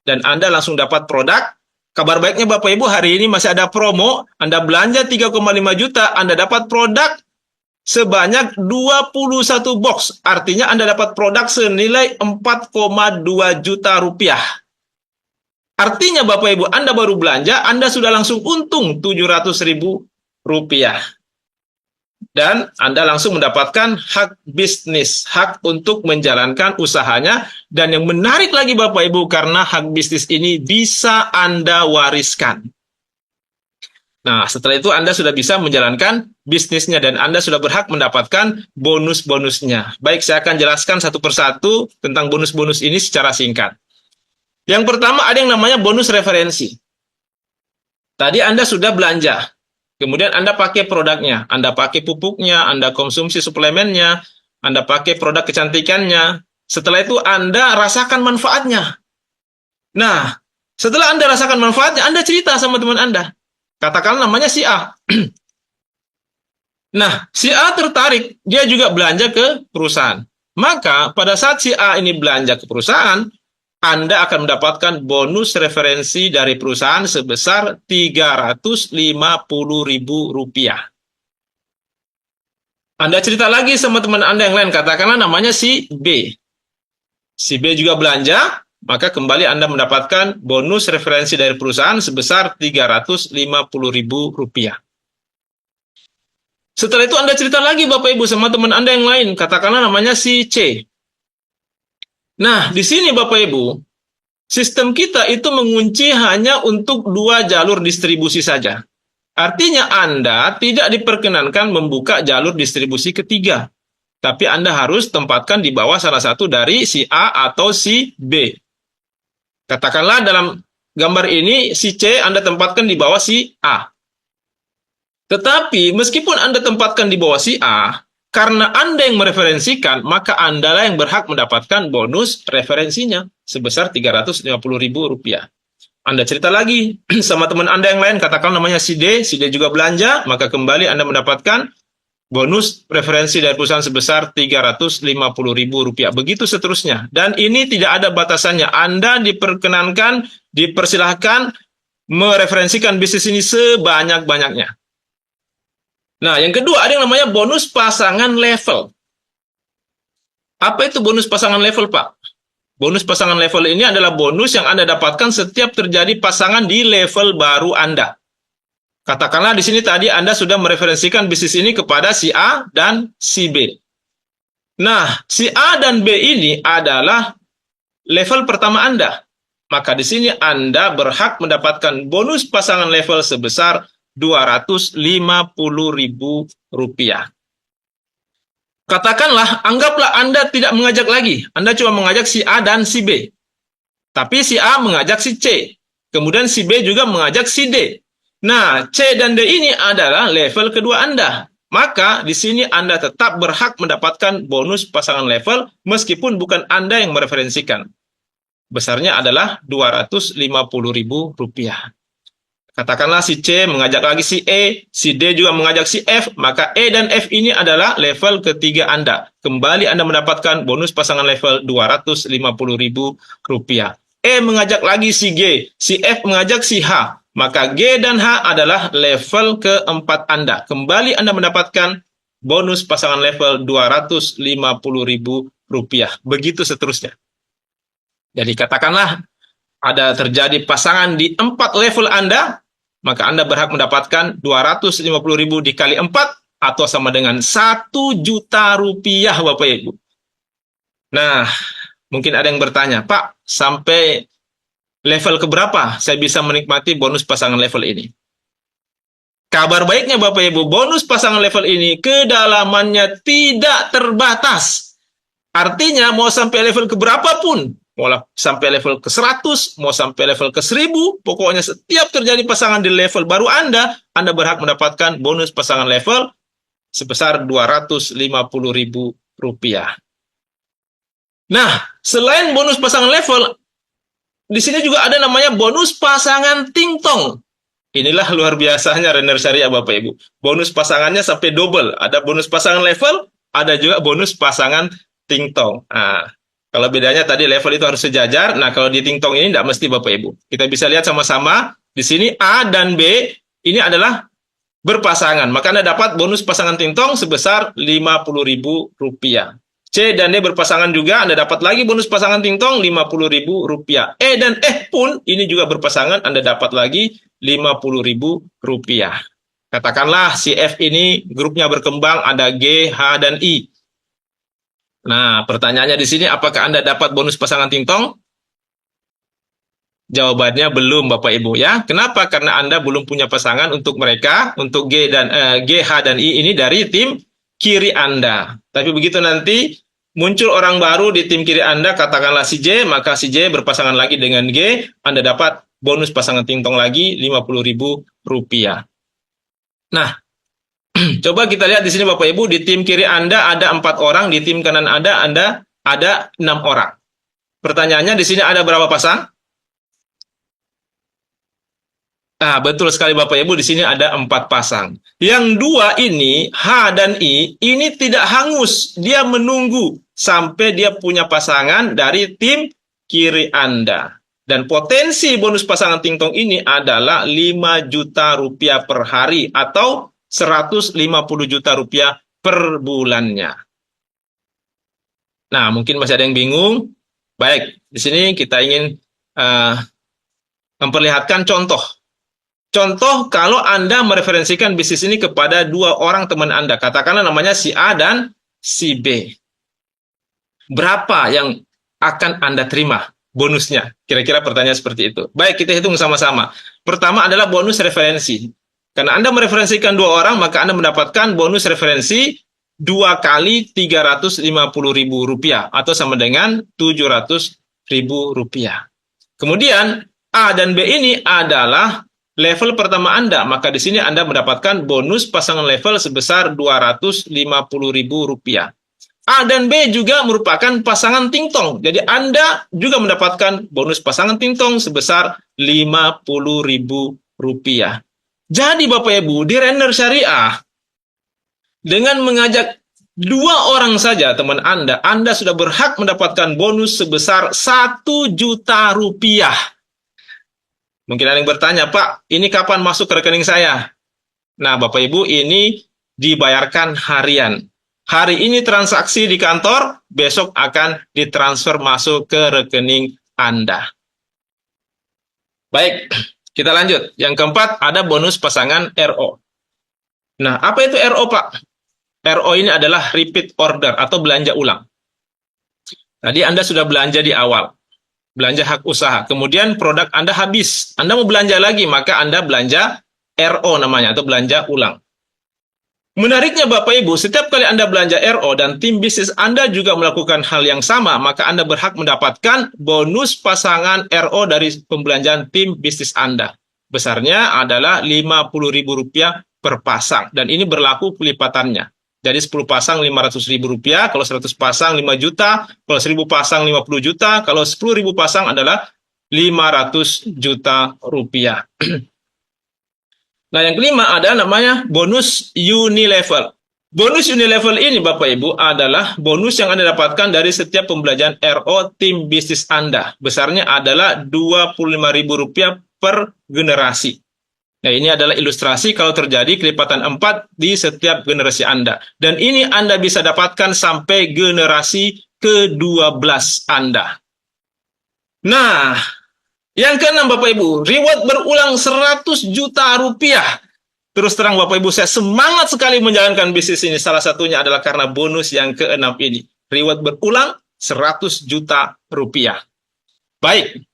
Dan Anda langsung dapat produk. Kabar baiknya Bapak Ibu, hari ini masih ada promo. Anda belanja 3,5 juta, Anda dapat produk sebanyak 21 box. Artinya Anda dapat produk senilai 4,2 juta rupiah. Artinya Bapak Ibu, Anda baru belanja, Anda sudah langsung untung 700.000 rupiah. Dan Anda langsung mendapatkan hak bisnis, hak untuk menjalankan usahanya. Dan yang menarik lagi Bapak Ibu, karena hak bisnis ini bisa Anda wariskan. Nah, setelah itu Anda sudah bisa menjalankan bisnisnya dan Anda sudah berhak mendapatkan bonus-bonusnya. Baik, saya akan jelaskan satu persatu tentang bonus-bonus ini secara singkat. Yang pertama ada yang namanya bonus referensi. Tadi Anda sudah belanja, kemudian Anda pakai produknya, Anda pakai pupuknya, Anda konsumsi suplemennya, Anda pakai produk kecantikannya. Setelah itu Anda rasakan manfaatnya. Nah, setelah Anda rasakan manfaatnya, Anda cerita sama teman Anda. Katakan namanya si A. Nah, si A tertarik, dia juga belanja ke perusahaan. Maka pada saat si A ini belanja ke perusahaan, Anda akan mendapatkan bonus referensi dari perusahaan sebesar 350.000 rupiah. Anda cerita lagi sama teman Anda yang lain, katakanlah namanya si B. Si B juga belanja, maka kembali Anda mendapatkan bonus referensi dari perusahaan sebesar 350.000 rupiah. Setelah itu Anda cerita lagi Bapak Ibu sama teman Anda yang lain, katakanlah namanya si C. Nah, di sini Bapak Ibu, sistem kita itu mengunci hanya untuk 2 jalur distribusi saja. Artinya Anda tidak diperkenankan membuka jalur distribusi ketiga. Tapi Anda harus tempatkan di bawah salah satu dari si A atau si B. Katakanlah dalam gambar ini si C Anda tempatkan di bawah si A. Tetapi meskipun Anda tempatkan di bawah si A, karena Anda yang mereferensikan, maka Anda lah yang berhak mendapatkan bonus referensinya sebesar 350.000 rupiah. Anda cerita lagi sama teman Anda yang lain, katakan namanya si D juga belanja, maka kembali Anda mendapatkan bonus referensi dari perusahaan sebesar 350.000 rupiah. Begitu seterusnya. Dan ini tidak ada batasannya. Anda diperkenankan, dipersilahkan mereferensikan bisnis ini sebanyak-banyaknya. Nah, yang kedua ada yang namanya bonus pasangan level. Apa itu bonus pasangan level, Pak? Bonus pasangan level ini adalah bonus yang Anda dapatkan setiap terjadi pasangan di level baru Anda. Katakanlah di sini tadi Anda sudah mereferensikan bisnis ini kepada si A dan si B. Nah, si A dan B ini adalah level pertama Anda. Maka di sini Anda berhak mendapatkan bonus pasangan level sebesar 250.000 rupiah. Katakanlah, anggaplah Anda tidak mengajak lagi. Anda cuma mengajak si A dan si B. Tapi si A mengajak si C. Kemudian si B juga mengajak si D. Nah, C dan D ini adalah level kedua Anda. Maka di sini Anda tetap berhak mendapatkan bonus pasangan level meskipun bukan Anda yang mereferensikan. Besarnya adalah 250.000 rupiah. Katakanlah si C mengajak lagi si E, si D juga mengajak si F, maka E dan F ini adalah level ketiga Anda. Kembali Anda mendapatkan bonus pasangan level 250.000 rupiah. E mengajak lagi si G, si F mengajak si H, maka G dan H adalah level keempat Anda. Kembali Anda mendapatkan bonus pasangan level 250.000 rupiah. Begitu seterusnya. Jadi katakanlah ada terjadi pasangan di 4 level Anda, maka Anda berhak mendapatkan 250.000 dikali 4 atau sama dengan 1 juta rupiah, Bapak Ibu. Nah, mungkin ada yang bertanya, Pak, sampai level keberapa saya bisa menikmati bonus pasangan level ini? Kabar baiknya Bapak Ibu, bonus pasangan level ini kedalamannya tidak terbatas. Artinya mau sampai level keberapa pun, sampai level ke 100, mau sampai level ke 1000, pokoknya setiap terjadi pasangan di level baru Anda berhak mendapatkan bonus pasangan level sebesar Rp250.000. Nah, selain bonus pasangan level, di sini juga ada namanya bonus pasangan tingtong. Inilah luar biasanya Renner Syariah Bapak Ibu. Bonus pasangannya sampai double. Ada bonus pasangan level, ada juga bonus pasangan tingtong. Nah, kalau bedanya tadi level itu harus sejajar. Nah, kalau di tingtong ini tidak mesti Bapak Ibu. Kita bisa lihat sama-sama. Di sini A dan B ini adalah berpasangan. Maka Anda dapat bonus pasangan tingtong sebesar Rp50.000. C dan D berpasangan juga, Anda dapat lagi bonus pasangan tingtong Rp50.000. E dan F pun ini juga berpasangan, Anda dapat lagi Rp50.000. Katakanlah si F ini grupnya berkembang, ada G, H, dan I. Nah, pertanyaannya di sini, apakah Anda dapat bonus pasangan tingtong? Jawabannya belum Bapak Ibu ya. Kenapa? Karena Anda belum punya pasangan untuk mereka, untuk G, H, dan I ini dari tim kiri Anda. Tapi begitu nanti muncul orang baru di tim kiri Anda, katakanlah si J, maka si J berpasangan lagi dengan G, Anda dapat bonus pasangan tingtong lagi Rp50.000. Nah, coba kita lihat di sini Bapak Ibu, di tim kiri Anda ada 4 orang, di tim kanan Anda ada 6 orang. Pertanyaannya di sini ada berapa pasang? Nah, betul sekali Bapak Ibu, di sini ada 4 pasang. Yang 2 ini, H dan I, ini tidak hangus. Dia menunggu sampai dia punya pasangan dari tim kiri Anda. Dan potensi bonus pasangan tingtong ini adalah Rp5 juta per hari atau Rp150 juta per bulannya. Nah, mungkin masih ada yang bingung. Baik, di sini kita ingin memperlihatkan contoh. Contoh kalau Anda mereferensikan bisnis ini kepada 2 orang teman Anda, katakanlah namanya si A dan si B. Berapa yang akan Anda terima bonusnya? Kira-kira pertanyaan seperti itu. Baik, kita hitung sama-sama. Pertama adalah bonus referensi. Karena Anda mereferensikan 2 orang, maka Anda mendapatkan bonus referensi 2 kali Rp350.000 atau sama dengan Rp700.000. Kemudian A dan B ini adalah level pertama Anda, maka di sini Anda mendapatkan bonus pasangan level sebesar Rp250.000. A dan B juga merupakan pasangan tingtong. Jadi Anda juga mendapatkan bonus pasangan tingtong sebesar Rp50.000. Jadi Bapak Ibu, di Renner Syariah, dengan mengajak 2 orang saja teman Anda sudah berhak mendapatkan bonus sebesar Rp1 juta. Mungkin ada yang bertanya, Pak, ini kapan masuk ke rekening saya? Nah, Bapak Ibu, ini dibayarkan harian. Hari ini transaksi di kantor, besok akan ditransfer masuk ke rekening Anda. Baik, kita lanjut. Yang keempat, ada bonus pasangan RO. Nah, apa itu RO, Pak? RO ini adalah repeat order atau belanja ulang. Tadi Anda sudah belanja di awal. Belanja hak usaha. Kemudian produk Anda habis. Anda mau belanja lagi, maka Anda belanja RO namanya, atau belanja ulang. Menariknya Bapak Ibu, setiap kali Anda belanja RO dan tim bisnis Anda juga melakukan hal yang sama, maka Anda berhak mendapatkan bonus pasangan RO dari pembelanjaan tim bisnis Anda. Besarnya adalah Rp50.000 per pasang. Dan ini berlaku pelipatannya. Jadi 10 pasang Rp500.000, kalau 100 pasang 5 juta, kalau 1000 pasang 50 juta, kalau 10.000 pasang adalah Rp500 juta. Nah, yang kelima ada namanya bonus unilevel. Bonus unilevel ini Bapak Ibu adalah bonus yang Anda dapatkan dari setiap pembelanjaan RO tim bisnis Anda. Besarnya adalah Rp25.000 per generasi. Nah, ini adalah ilustrasi kalau terjadi kelipatan 4 di setiap generasi Anda. Dan ini Anda bisa dapatkan sampai generasi ke-12 Anda. Nah, yang keenam Bapak Ibu, reward berulang Rp100 juta. Terus terang Bapak Ibu, saya semangat sekali menjalankan bisnis ini. Salah satunya adalah karena bonus yang keenam ini. Reward berulang Rp100 juta. Baik.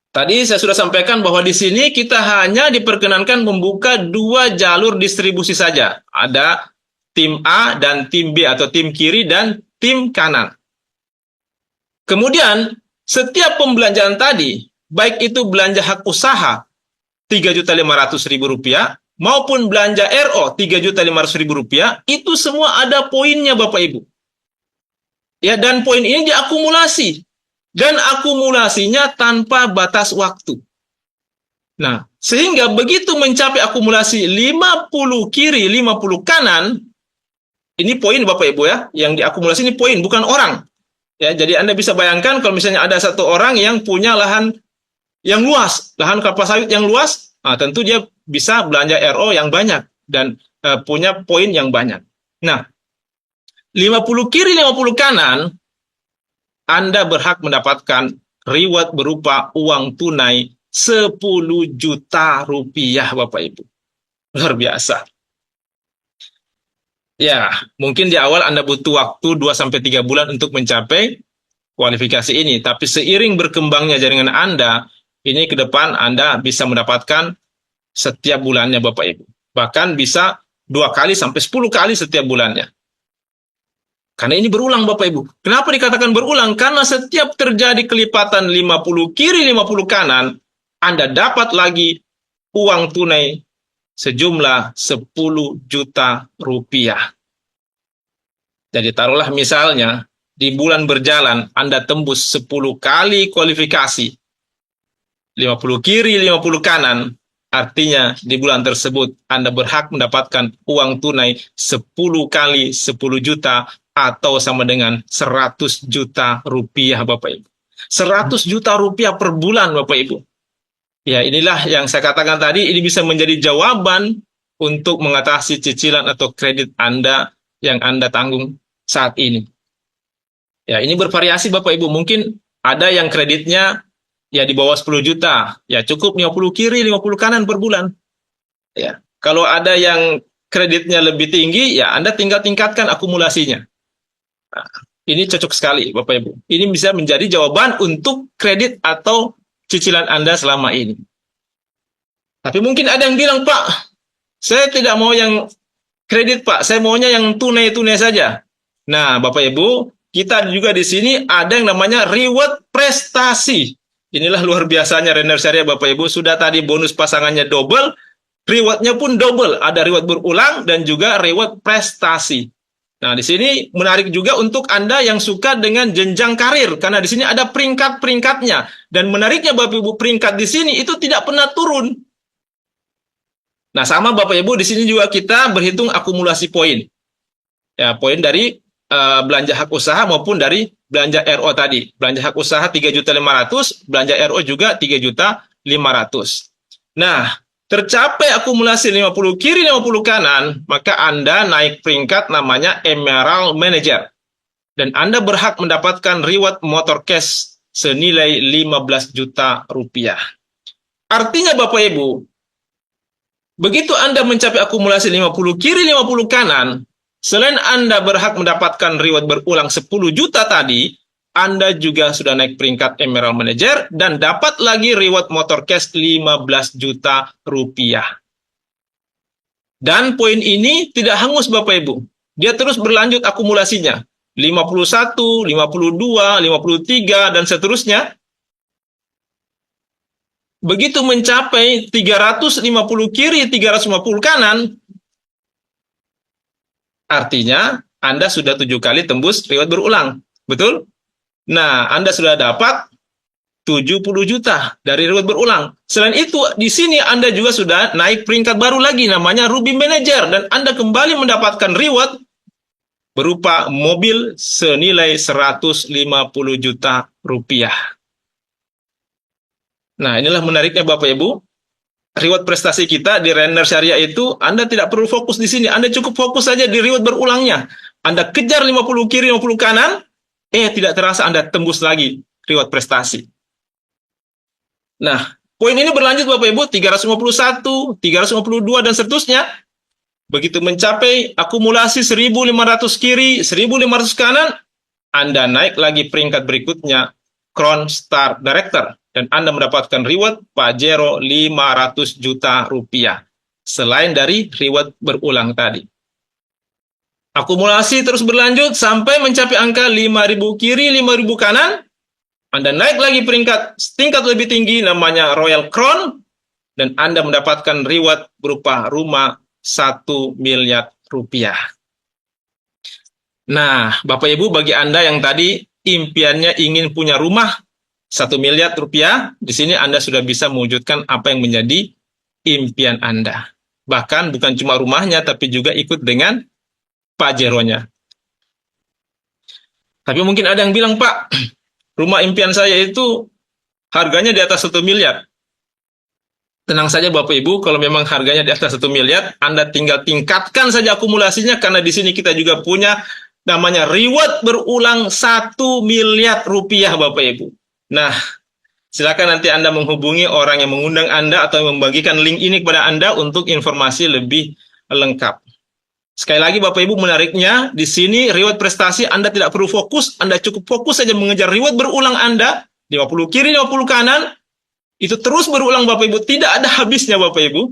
Tadi saya sudah sampaikan bahwa di sini kita hanya diperkenankan membuka 2 jalur distribusi saja. Ada tim A dan tim B, atau tim kiri dan tim kanan. Kemudian, setiap pembelanjaan tadi, baik itu belanja hak usaha Rp3.500.000 maupun belanja RO Rp3.500.000, itu semua ada poinnya Bapak Ibu. Ya, dan poin ini diakumulasi. Dan akumulasinya tanpa batas waktu. Nah, sehingga begitu mencapai akumulasi 50 kiri, 50 kanan, ini poin Bapak Ibu ya, yang diakumulasi ini poin, bukan orang. Ya, jadi Anda bisa bayangkan kalau misalnya ada satu orang yang punya lahan yang luas, lahan kelapa sawit yang luas, nah, tentu dia bisa belanja RO yang banyak dan punya poin yang banyak. Nah, 50 kiri, 50 kanan, Anda berhak mendapatkan reward berupa uang tunai Rp10 juta Bapak Ibu. Luar biasa. Ya, mungkin di awal Anda butuh waktu 2-3 bulan untuk mencapai kualifikasi ini. Tapi seiring berkembangnya jaringan Anda, ini ke depan Anda bisa mendapatkan setiap bulannya Bapak Ibu. Bahkan bisa 2 kali sampai 10 kali setiap bulannya. Karena ini berulang Bapak Ibu. Kenapa dikatakan berulang? Karena setiap terjadi kelipatan 50 kiri 50 kanan, Anda dapat lagi uang tunai sejumlah Rp10 juta. Jadi taruhlah misalnya di bulan berjalan Anda tembus 10 kali kualifikasi 50 kiri 50 kanan, artinya di bulan tersebut Anda berhak mendapatkan uang tunai 10 kali 10 juta atau sama dengan Rp100 juta Bapak Ibu. Rp100 juta per bulan Bapak Ibu. Ya, inilah yang saya katakan tadi, ini bisa menjadi jawaban untuk mengatasi cicilan atau kredit Anda yang Anda tanggung saat ini. Ya, ini bervariasi Bapak Ibu. Mungkin ada yang kreditnya ya di bawah 10 juta. Ya, cukup 50 kiri, 50 kanan per bulan. Ya, kalau ada yang kreditnya lebih tinggi, ya Anda tinggal tingkatkan akumulasinya. Nah, ini cocok sekali Bapak Ibu. Ini bisa menjadi jawaban untuk kredit atau cicilan Anda selama ini. Tapi mungkin ada yang bilang, Pak, saya tidak mau yang kredit Pak, saya maunya yang tunai-tunai saja. Nah, Bapak Ibu, kita juga di sini ada yang namanya reward prestasi. Inilah luar biasanya Renner Syariah Bapak Ibu. Sudah tadi bonus pasangannya double, rewardnya pun double. Ada reward berulang dan juga reward prestasi. Nah, di sini menarik juga untuk Anda yang suka dengan jenjang karir, karena di sini ada peringkat-peringkatnya. Dan menariknya Bapak Ibu, peringkat di sini itu tidak pernah turun. Nah, sama Bapak Ibu, di sini juga kita berhitung akumulasi poin. Ya, poin dari belanja hak usaha maupun dari belanja RO tadi. Belanja hak usaha Rp3.500.000, belanja RO juga Rp3.500.000. Nah, tercapai akumulasi 50 kiri 50 kanan, maka Anda naik peringkat namanya Emerald Manager. Dan Anda berhak mendapatkan reward motor cash senilai Rp15 juta. Artinya Bapak Ibu, begitu Anda mencapai akumulasi 50 kiri 50 kanan, selain Anda berhak mendapatkan reward berulang 10 juta tadi, Anda juga sudah naik peringkat Emerald Manager dan dapat lagi reward motor cash Rp15 juta. Dan poin ini tidak hangus Bapak Ibu. Dia terus berlanjut akumulasinya. 51, 52, 53, dan seterusnya. Begitu mencapai 350 kiri, 350 kanan, artinya Anda sudah 7 kali tembus reward berulang. Betul? Nah, Anda sudah dapat 70 juta dari reward berulang. Selain itu, di sini Anda juga sudah naik peringkat baru lagi, namanya Ruby Manager. Dan Anda kembali mendapatkan reward berupa mobil senilai Rp150 juta. Nah, inilah menariknya Bapak Ibu. Reward prestasi kita di Renner Syariah itu, Anda tidak perlu fokus di sini. Anda cukup fokus saja di reward berulangnya. Anda kejar 50 kiri, 50 kanan, tidak terasa Anda tembus lagi reward prestasi. Nah, poin ini berlanjut Bapak Ibu, 351, 352, dan seterusnya. Begitu mencapai akumulasi 1.500 kiri, 1.500 kanan, Anda naik lagi peringkat berikutnya, Crown Star Director. Dan Anda mendapatkan reward Pajero Rp500 juta. Selain dari reward berulang tadi. Akumulasi terus berlanjut sampai mencapai angka 5.000 kiri, 5.000 kanan. Anda naik lagi tingkat lebih tinggi namanya Royal Crown, dan Anda mendapatkan reward berupa rumah 1 miliar rupiah. Nah, Bapak Ibu, bagi Anda yang tadi impiannya ingin punya rumah 1 miliar rupiah, di sini Anda sudah bisa mewujudkan apa yang menjadi impian Anda. Bahkan bukan cuma rumahnya, tapi juga ikut dengan pajeronya. Tapi mungkin ada yang bilang, Pak, rumah impian saya itu harganya di atas 1 miliar. Tenang saja Bapak Ibu, kalau memang harganya di atas 1 miliar, Anda tinggal tingkatkan saja akumulasinya, karena di sini kita juga punya namanya reward berulang 1 miliar rupiah Bapak Ibu. Nah, silakan nanti Anda menghubungi orang yang mengundang Anda atau membagikan link ini kepada Anda untuk informasi lebih lengkap. Sekali lagi Bapak Ibu, menariknya di sini reward prestasi Anda tidak perlu fokus, Anda cukup fokus saja mengejar reward berulang Anda, 50 kiri, 50 kanan, itu terus berulang Bapak Ibu, tidak ada habisnya Bapak Ibu,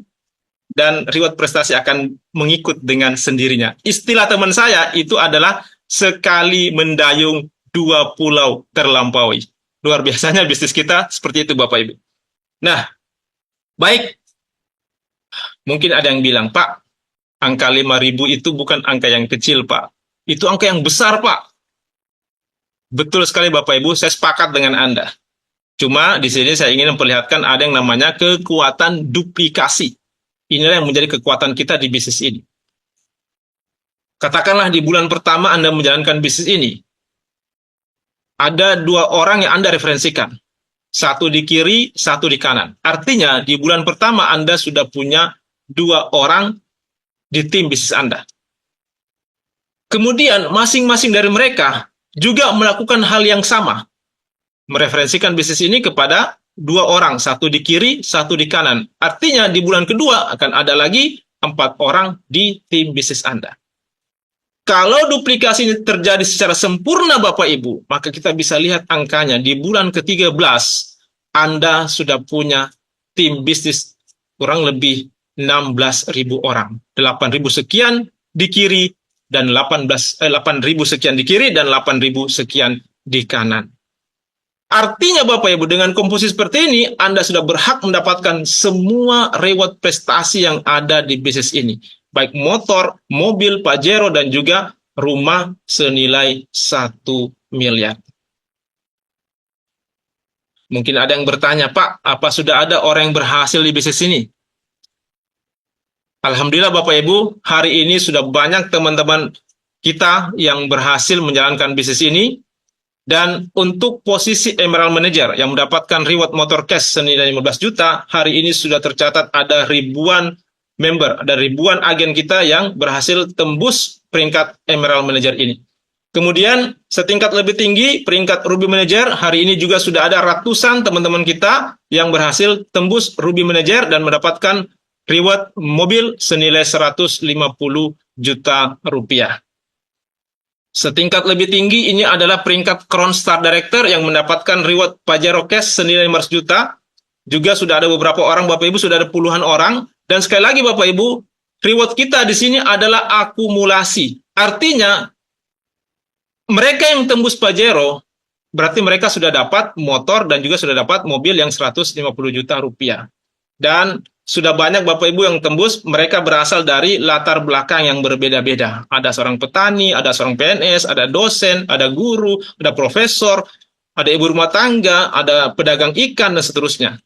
dan reward prestasi akan mengikut dengan sendirinya. Istilah teman saya itu adalah sekali mendayung 2 pulau terlampaui. Luar biasanya bisnis kita seperti itu Bapak Ibu. Nah, baik, mungkin ada yang bilang, Pak, angka 5.000 itu bukan angka yang kecil, Pak. Itu angka yang besar, Pak. Betul sekali, Bapak Ibu. Saya sepakat dengan Anda. Cuma di sini saya ingin memperlihatkan ada yang namanya kekuatan duplikasi. Inilah yang menjadi kekuatan kita di bisnis ini. Katakanlah di bulan pertama Anda menjalankan bisnis ini. Ada 2 orang yang Anda referensikan. Satu di kiri, satu di kanan. Artinya di bulan pertama Anda sudah punya 2 orang di tim bisnis Anda. Kemudian masing-masing dari mereka juga melakukan hal yang sama. Mereferensikan bisnis ini kepada 2 orang, satu di kiri, satu di kanan. Artinya di bulan kedua akan ada lagi 4 orang di tim bisnis Anda. Kalau duplikasi ini terjadi secara sempurna Bapak Ibu, maka kita bisa lihat angkanya. Di bulan ke-13, Anda sudah punya tim bisnis kurang lebih 16.000 orang. 8.000 sekian di kiri, dan 8.000 sekian di kiri, dan 8.000 sekian di kanan. Artinya Bapak Ibu, dengan komposisi seperti ini, Anda sudah berhak mendapatkan semua reward prestasi yang ada di bisnis ini. Baik motor, mobil, Pajero, dan juga rumah senilai 1 miliar. Mungkin ada yang bertanya, Pak, apa sudah ada orang yang berhasil di bisnis ini? Alhamdulillah Bapak Ibu, hari ini sudah banyak teman-teman kita yang berhasil menjalankan bisnis ini. Dan untuk posisi Emerald Manager yang mendapatkan reward motor cash senilai 15 juta, hari ini sudah tercatat ada ribuan member, ada ribuan agen kita yang berhasil tembus peringkat Emerald Manager ini. Kemudian setingkat lebih tinggi, peringkat Ruby Manager, hari ini juga sudah ada ratusan teman-teman kita yang berhasil tembus Ruby Manager dan mendapatkan reward mobil senilai 150 juta rupiah. Setingkat lebih tinggi ini adalah peringkat Crown Star Director yang mendapatkan reward Pajero Cash senilai 500 juta. Juga sudah ada beberapa orang, Bapak Ibu, sudah ada puluhan orang. Dan sekali lagi Bapak Ibu, reward kita di sini adalah akumulasi. Artinya, mereka yang tembus Pajero, berarti mereka sudah dapat motor dan juga sudah dapat mobil yang 150 juta rupiah. Dan sudah banyak Bapak Ibu yang tembus, mereka berasal dari latar belakang yang berbeda-beda. Ada seorang petani, ada seorang PNS, ada dosen, ada guru, ada profesor, ada ibu rumah tangga, ada pedagang ikan, dan seterusnya.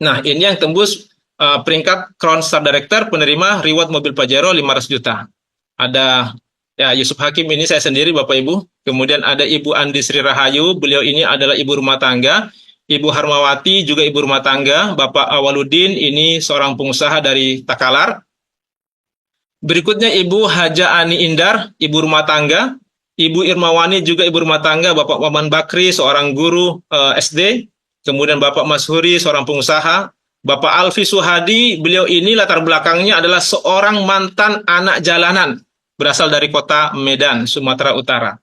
Nah, ini yang tembus peringkat Crown Star Director penerima reward mobil Pajero 500 juta. Ada ya Yusuf Hakim, ini saya sendiri Bapak Ibu. Kemudian ada Ibu Andi Sri Rahayu, beliau ini adalah ibu rumah tangga. Ibu Harmawati juga ibu rumah tangga. Bapak Awaludin ini seorang pengusaha dari Takalar. Berikutnya Ibu Haja Ani Indar, ibu rumah tangga. Ibu Irmawani juga ibu rumah tangga. Bapak Waman Bakri, seorang guru SD. Kemudian Bapak Mashuri, seorang pengusaha. Bapak Alfi Suhadi, beliau ini latar belakangnya adalah seorang mantan anak jalanan. Berasal dari kota Medan, Sumatera Utara.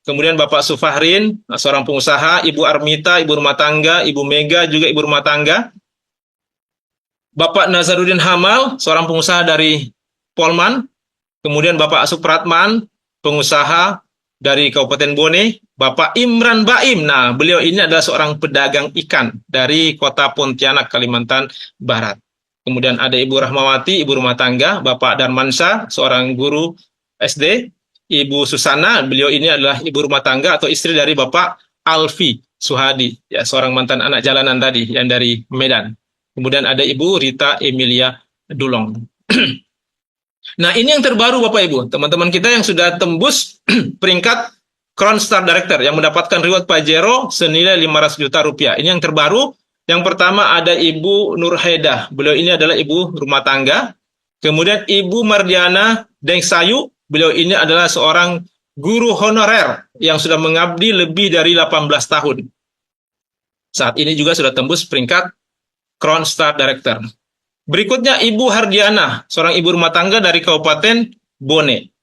Kemudian Bapak Sufahrin, seorang pengusaha. Ibu Armita, ibu rumah tangga. Ibu Mega juga ibu rumah tangga. Bapak Nazarudin Hamal, seorang pengusaha dari Polman. Kemudian Bapak Supratman, pengusaha dari Kabupaten Bone, Bapak Imran Baim. Nah, beliau ini adalah seorang pedagang ikan dari Kota Pontianak, Kalimantan Barat. Kemudian ada Ibu Rahmawati, ibu rumah tangga, Bapak Darmansyah, seorang guru SD, Ibu Susana, beliau ini adalah ibu rumah tangga atau istri dari Bapak Alfi Suhadi, ya, seorang mantan anak jalanan tadi yang dari Medan. Kemudian ada Ibu Rita Emilia Dulong. Nah, ini yang terbaru Bapak Ibu, teman-teman kita yang sudah tembus peringkat Crown Star Director yang mendapatkan reward Pajero senilai 500 juta rupiah. Ini yang terbaru. Yang pertama ada Ibu Nurhaidah. Beliau ini adalah ibu rumah tangga. Kemudian Ibu Mardiana Dengsayu. Beliau ini adalah seorang guru honorer yang sudah mengabdi lebih dari 18 tahun. Saat ini juga sudah tembus peringkat Crown Star Director. Berikutnya Ibu Hardiana, seorang ibu rumah tangga dari Kabupaten Bone.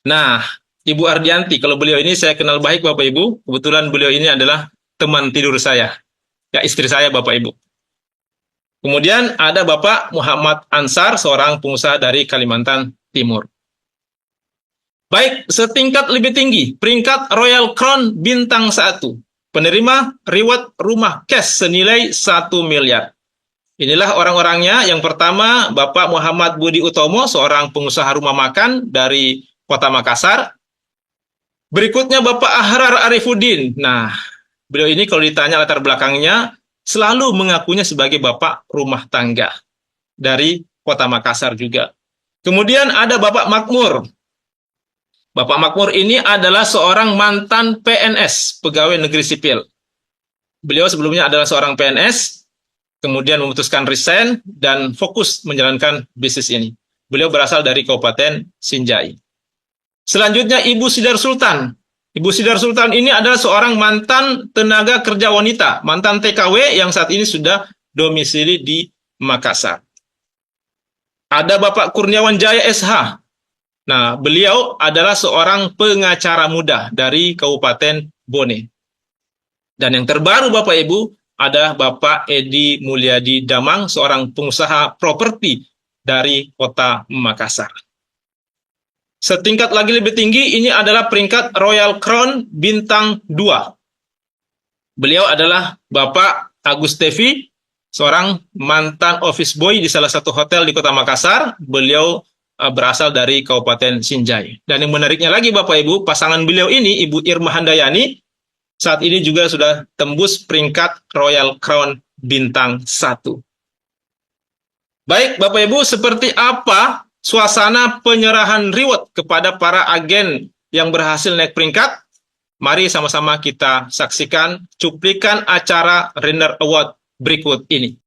Nah, Ibu Ardianti, kalau beliau ini saya kenal baik Bapak Ibu, kebetulan beliau ini adalah teman tidur saya, ya istri saya Bapak Ibu. Kemudian ada Bapak Muhammad Ansar, seorang pengusaha dari Kalimantan Timur. Baik, setingkat lebih tinggi, peringkat Royal Crown Bintang 1, penerima reward rumah cash senilai 1 miliar. Inilah orang-orangnya. Yang pertama, Bapak Muhammad Budi Utomo, seorang pengusaha rumah makan dari Kota Makassar. Berikutnya Bapak Ahrar Arifuddin. Nah, beliau ini kalau ditanya latar belakangnya, selalu mengakunya sebagai Bapak rumah tangga dari Kota Makassar juga. Kemudian ada Bapak Makmur. Bapak Makmur ini adalah seorang mantan PNS, pegawai negeri sipil. Beliau sebelumnya adalah seorang PNS, kemudian memutuskan resign dan fokus menjalankan bisnis ini. Beliau berasal dari Kabupaten Sinjai. Selanjutnya Ibu Sidar Sultan. Ibu Sidar Sultan ini adalah seorang mantan tenaga kerja wanita, mantan TKW yang saat ini sudah domisili di Makassar. Ada Bapak Kurniawan Jaya SH. Nah, beliau adalah seorang pengacara muda dari Kabupaten Bone. Dan yang terbaru Bapak Ibu, ada Bapak Edi Mulyadi Damang, seorang pengusaha properti dari Kota Makassar. Setingkat lagi lebih tinggi, ini adalah peringkat Royal Crown Bintang 2. Beliau adalah Bapak Agus Tevi, seorang mantan office boy di salah satu hotel di Kota Makassar. Beliau berasal dari Kabupaten Sinjai. Dan yang menariknya lagi Bapak Ibu, pasangan beliau ini, Ibu Irma Handayani, saat ini juga sudah tembus peringkat Royal Crown Bintang 1. Baik, Bapak Ibu, seperti apa suasana penyerahan reward kepada para agen yang berhasil naik peringkat? Mari sama-sama kita saksikan cuplikan acara Renner Award berikut ini.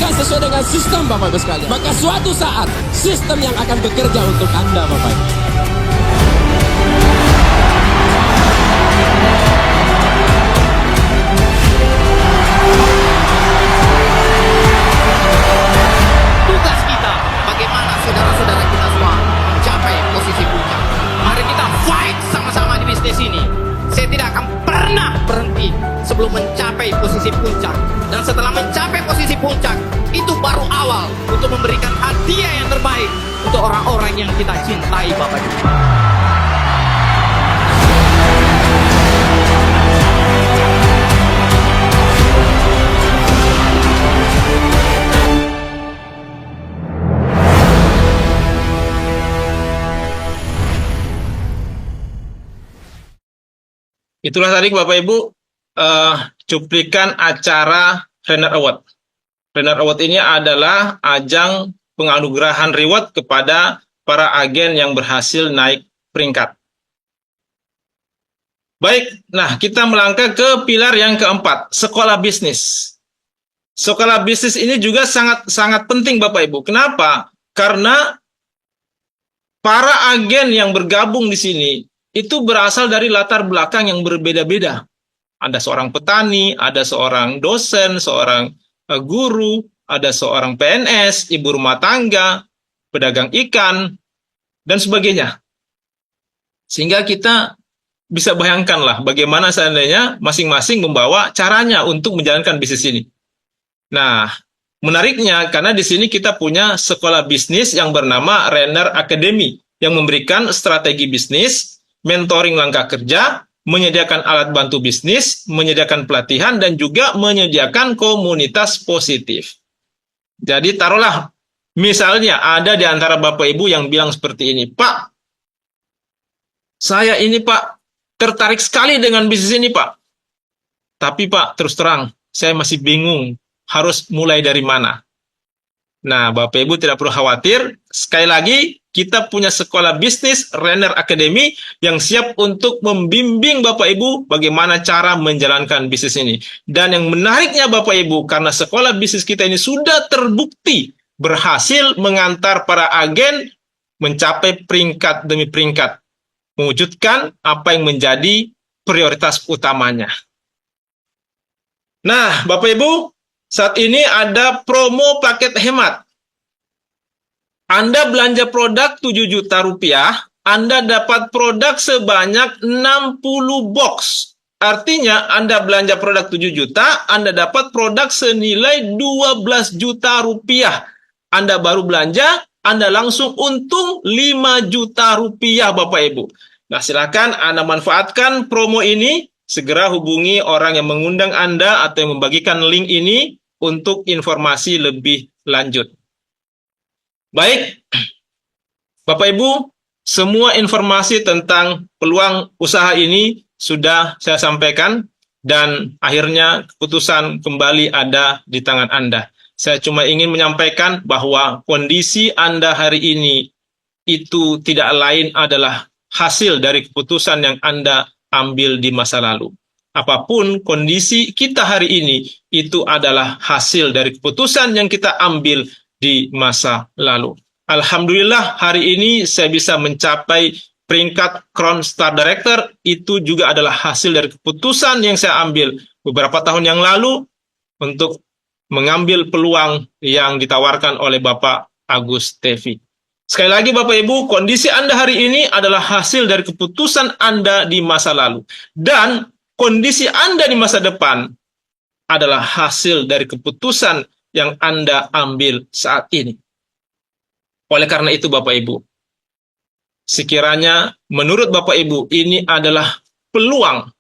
bukan sesuai dengan sistem Bapak Ibu sekalian, maka suatu saat sistem yang akan bekerja untuk Anda Bapak Ibu. Tugas kita, bagaimana saudara-saudara kita semua mencapai posisi puncak. Mari kita fight sama-sama di bisnis ini. Saya tidak akan pernah berhenti sebelum mencapai posisi puncak. Dan setelah mencapai posisi puncak, itu baru awal untuk memberikan hadiah yang terbaik untuk orang-orang yang kita cintai Bapak Ibu. Itulah tadi Bapak Ibu cuplikan acara Renner Award. Renner Award ini adalah ajang penganugerahan reward kepada para agen yang berhasil naik peringkat. Baik, nah kita melangkah ke pilar yang keempat, sekolah bisnis. Sekolah bisnis ini juga sangat penting Bapak Ibu. Kenapa? Karena para agen yang bergabung di sini itu berasal dari latar belakang yang berbeda-beda. Ada seorang petani, ada seorang dosen, seorang guru, ada seorang PNS, ibu rumah tangga, pedagang ikan, dan sebagainya. Sehingga kita bisa bayangkanlah bagaimana seandainya masing-masing membawa caranya untuk menjalankan bisnis ini. Nah, menariknya karena di sini kita punya sekolah bisnis yang bernama Renner Academy yang memberikan strategi bisnis, mentoring langkah kerja, menyediakan alat bantu bisnis, menyediakan pelatihan, dan juga menyediakan komunitas positif. Jadi taruhlah, misalnya ada di antara Bapak Ibu yang bilang seperti ini, Pak, saya ini Pak, tertarik sekali dengan bisnis ini Pak. Tapi Pak, terus terang, saya masih bingung, harus mulai dari mana. Nah, Bapak Ibu tidak perlu khawatir, sekali lagi, kita punya sekolah bisnis Renner Academy yang siap untuk membimbing Bapak Ibu bagaimana cara menjalankan bisnis ini. Dan yang menariknya Bapak Ibu, karena sekolah bisnis kita ini sudah terbukti berhasil mengantar para agen mencapai peringkat demi peringkat, mewujudkan apa yang menjadi prioritas utamanya. Nah, Bapak Ibu, saat ini ada promo paket hemat. Anda belanja produk 7 juta rupiah, Anda dapat produk sebanyak 60 box. Artinya, Anda belanja produk 7 juta, Anda dapat produk senilai 12 juta rupiah. Anda baru belanja, Anda langsung untung 5 juta rupiah, Bapak Ibu. Nah, silakan Anda manfaatkan promo ini. Segera hubungi orang yang mengundang Anda atau yang membagikan link ini untuk informasi lebih lanjut. Baik, Bapak Ibu, semua informasi tentang peluang usaha ini sudah saya sampaikan dan akhirnya keputusan kembali ada di tangan Anda. Saya cuma ingin menyampaikan bahwa kondisi Anda hari ini itu tidak lain adalah hasil dari keputusan yang Anda ambil di masa lalu. Apapun kondisi kita hari ini, itu adalah hasil dari keputusan yang kita ambil di masa lalu. Alhamdulillah hari ini saya bisa mencapai peringkat Crown Star Director, itu juga adalah hasil dari keputusan yang saya ambil beberapa tahun yang lalu untuk mengambil peluang yang ditawarkan oleh Bapak Agus Tevi. Sekali lagi Bapak Ibu, kondisi Anda hari ini adalah hasil dari keputusan Anda di masa lalu. Dan kondisi Anda di masa depan adalah hasil dari keputusan yang Anda ambil saat ini. Oleh karena itu Bapak Ibu, sekiranya menurut Bapak Ibu ini adalah peluang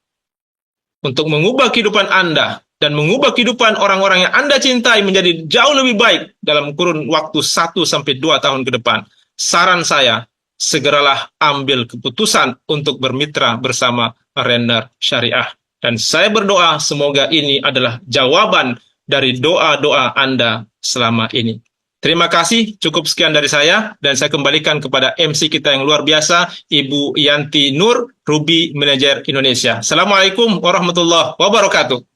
untuk mengubah kehidupan Anda dan mengubah kehidupan orang-orang yang Anda cintai menjadi jauh lebih baik dalam kurun waktu 1-2 tahun ke depan. Saran saya, segeralah ambil keputusan untuk bermitra bersama Renner Syariah. Dan saya berdoa semoga ini adalah jawaban dari doa-doa Anda selama ini. Terima kasih, cukup sekian dari saya, dan saya kembalikan kepada MC kita yang luar biasa, Ibu Yanti Nur, Ruby Manager Indonesia. Assalamualaikum warahmatullahi wabarakatuh.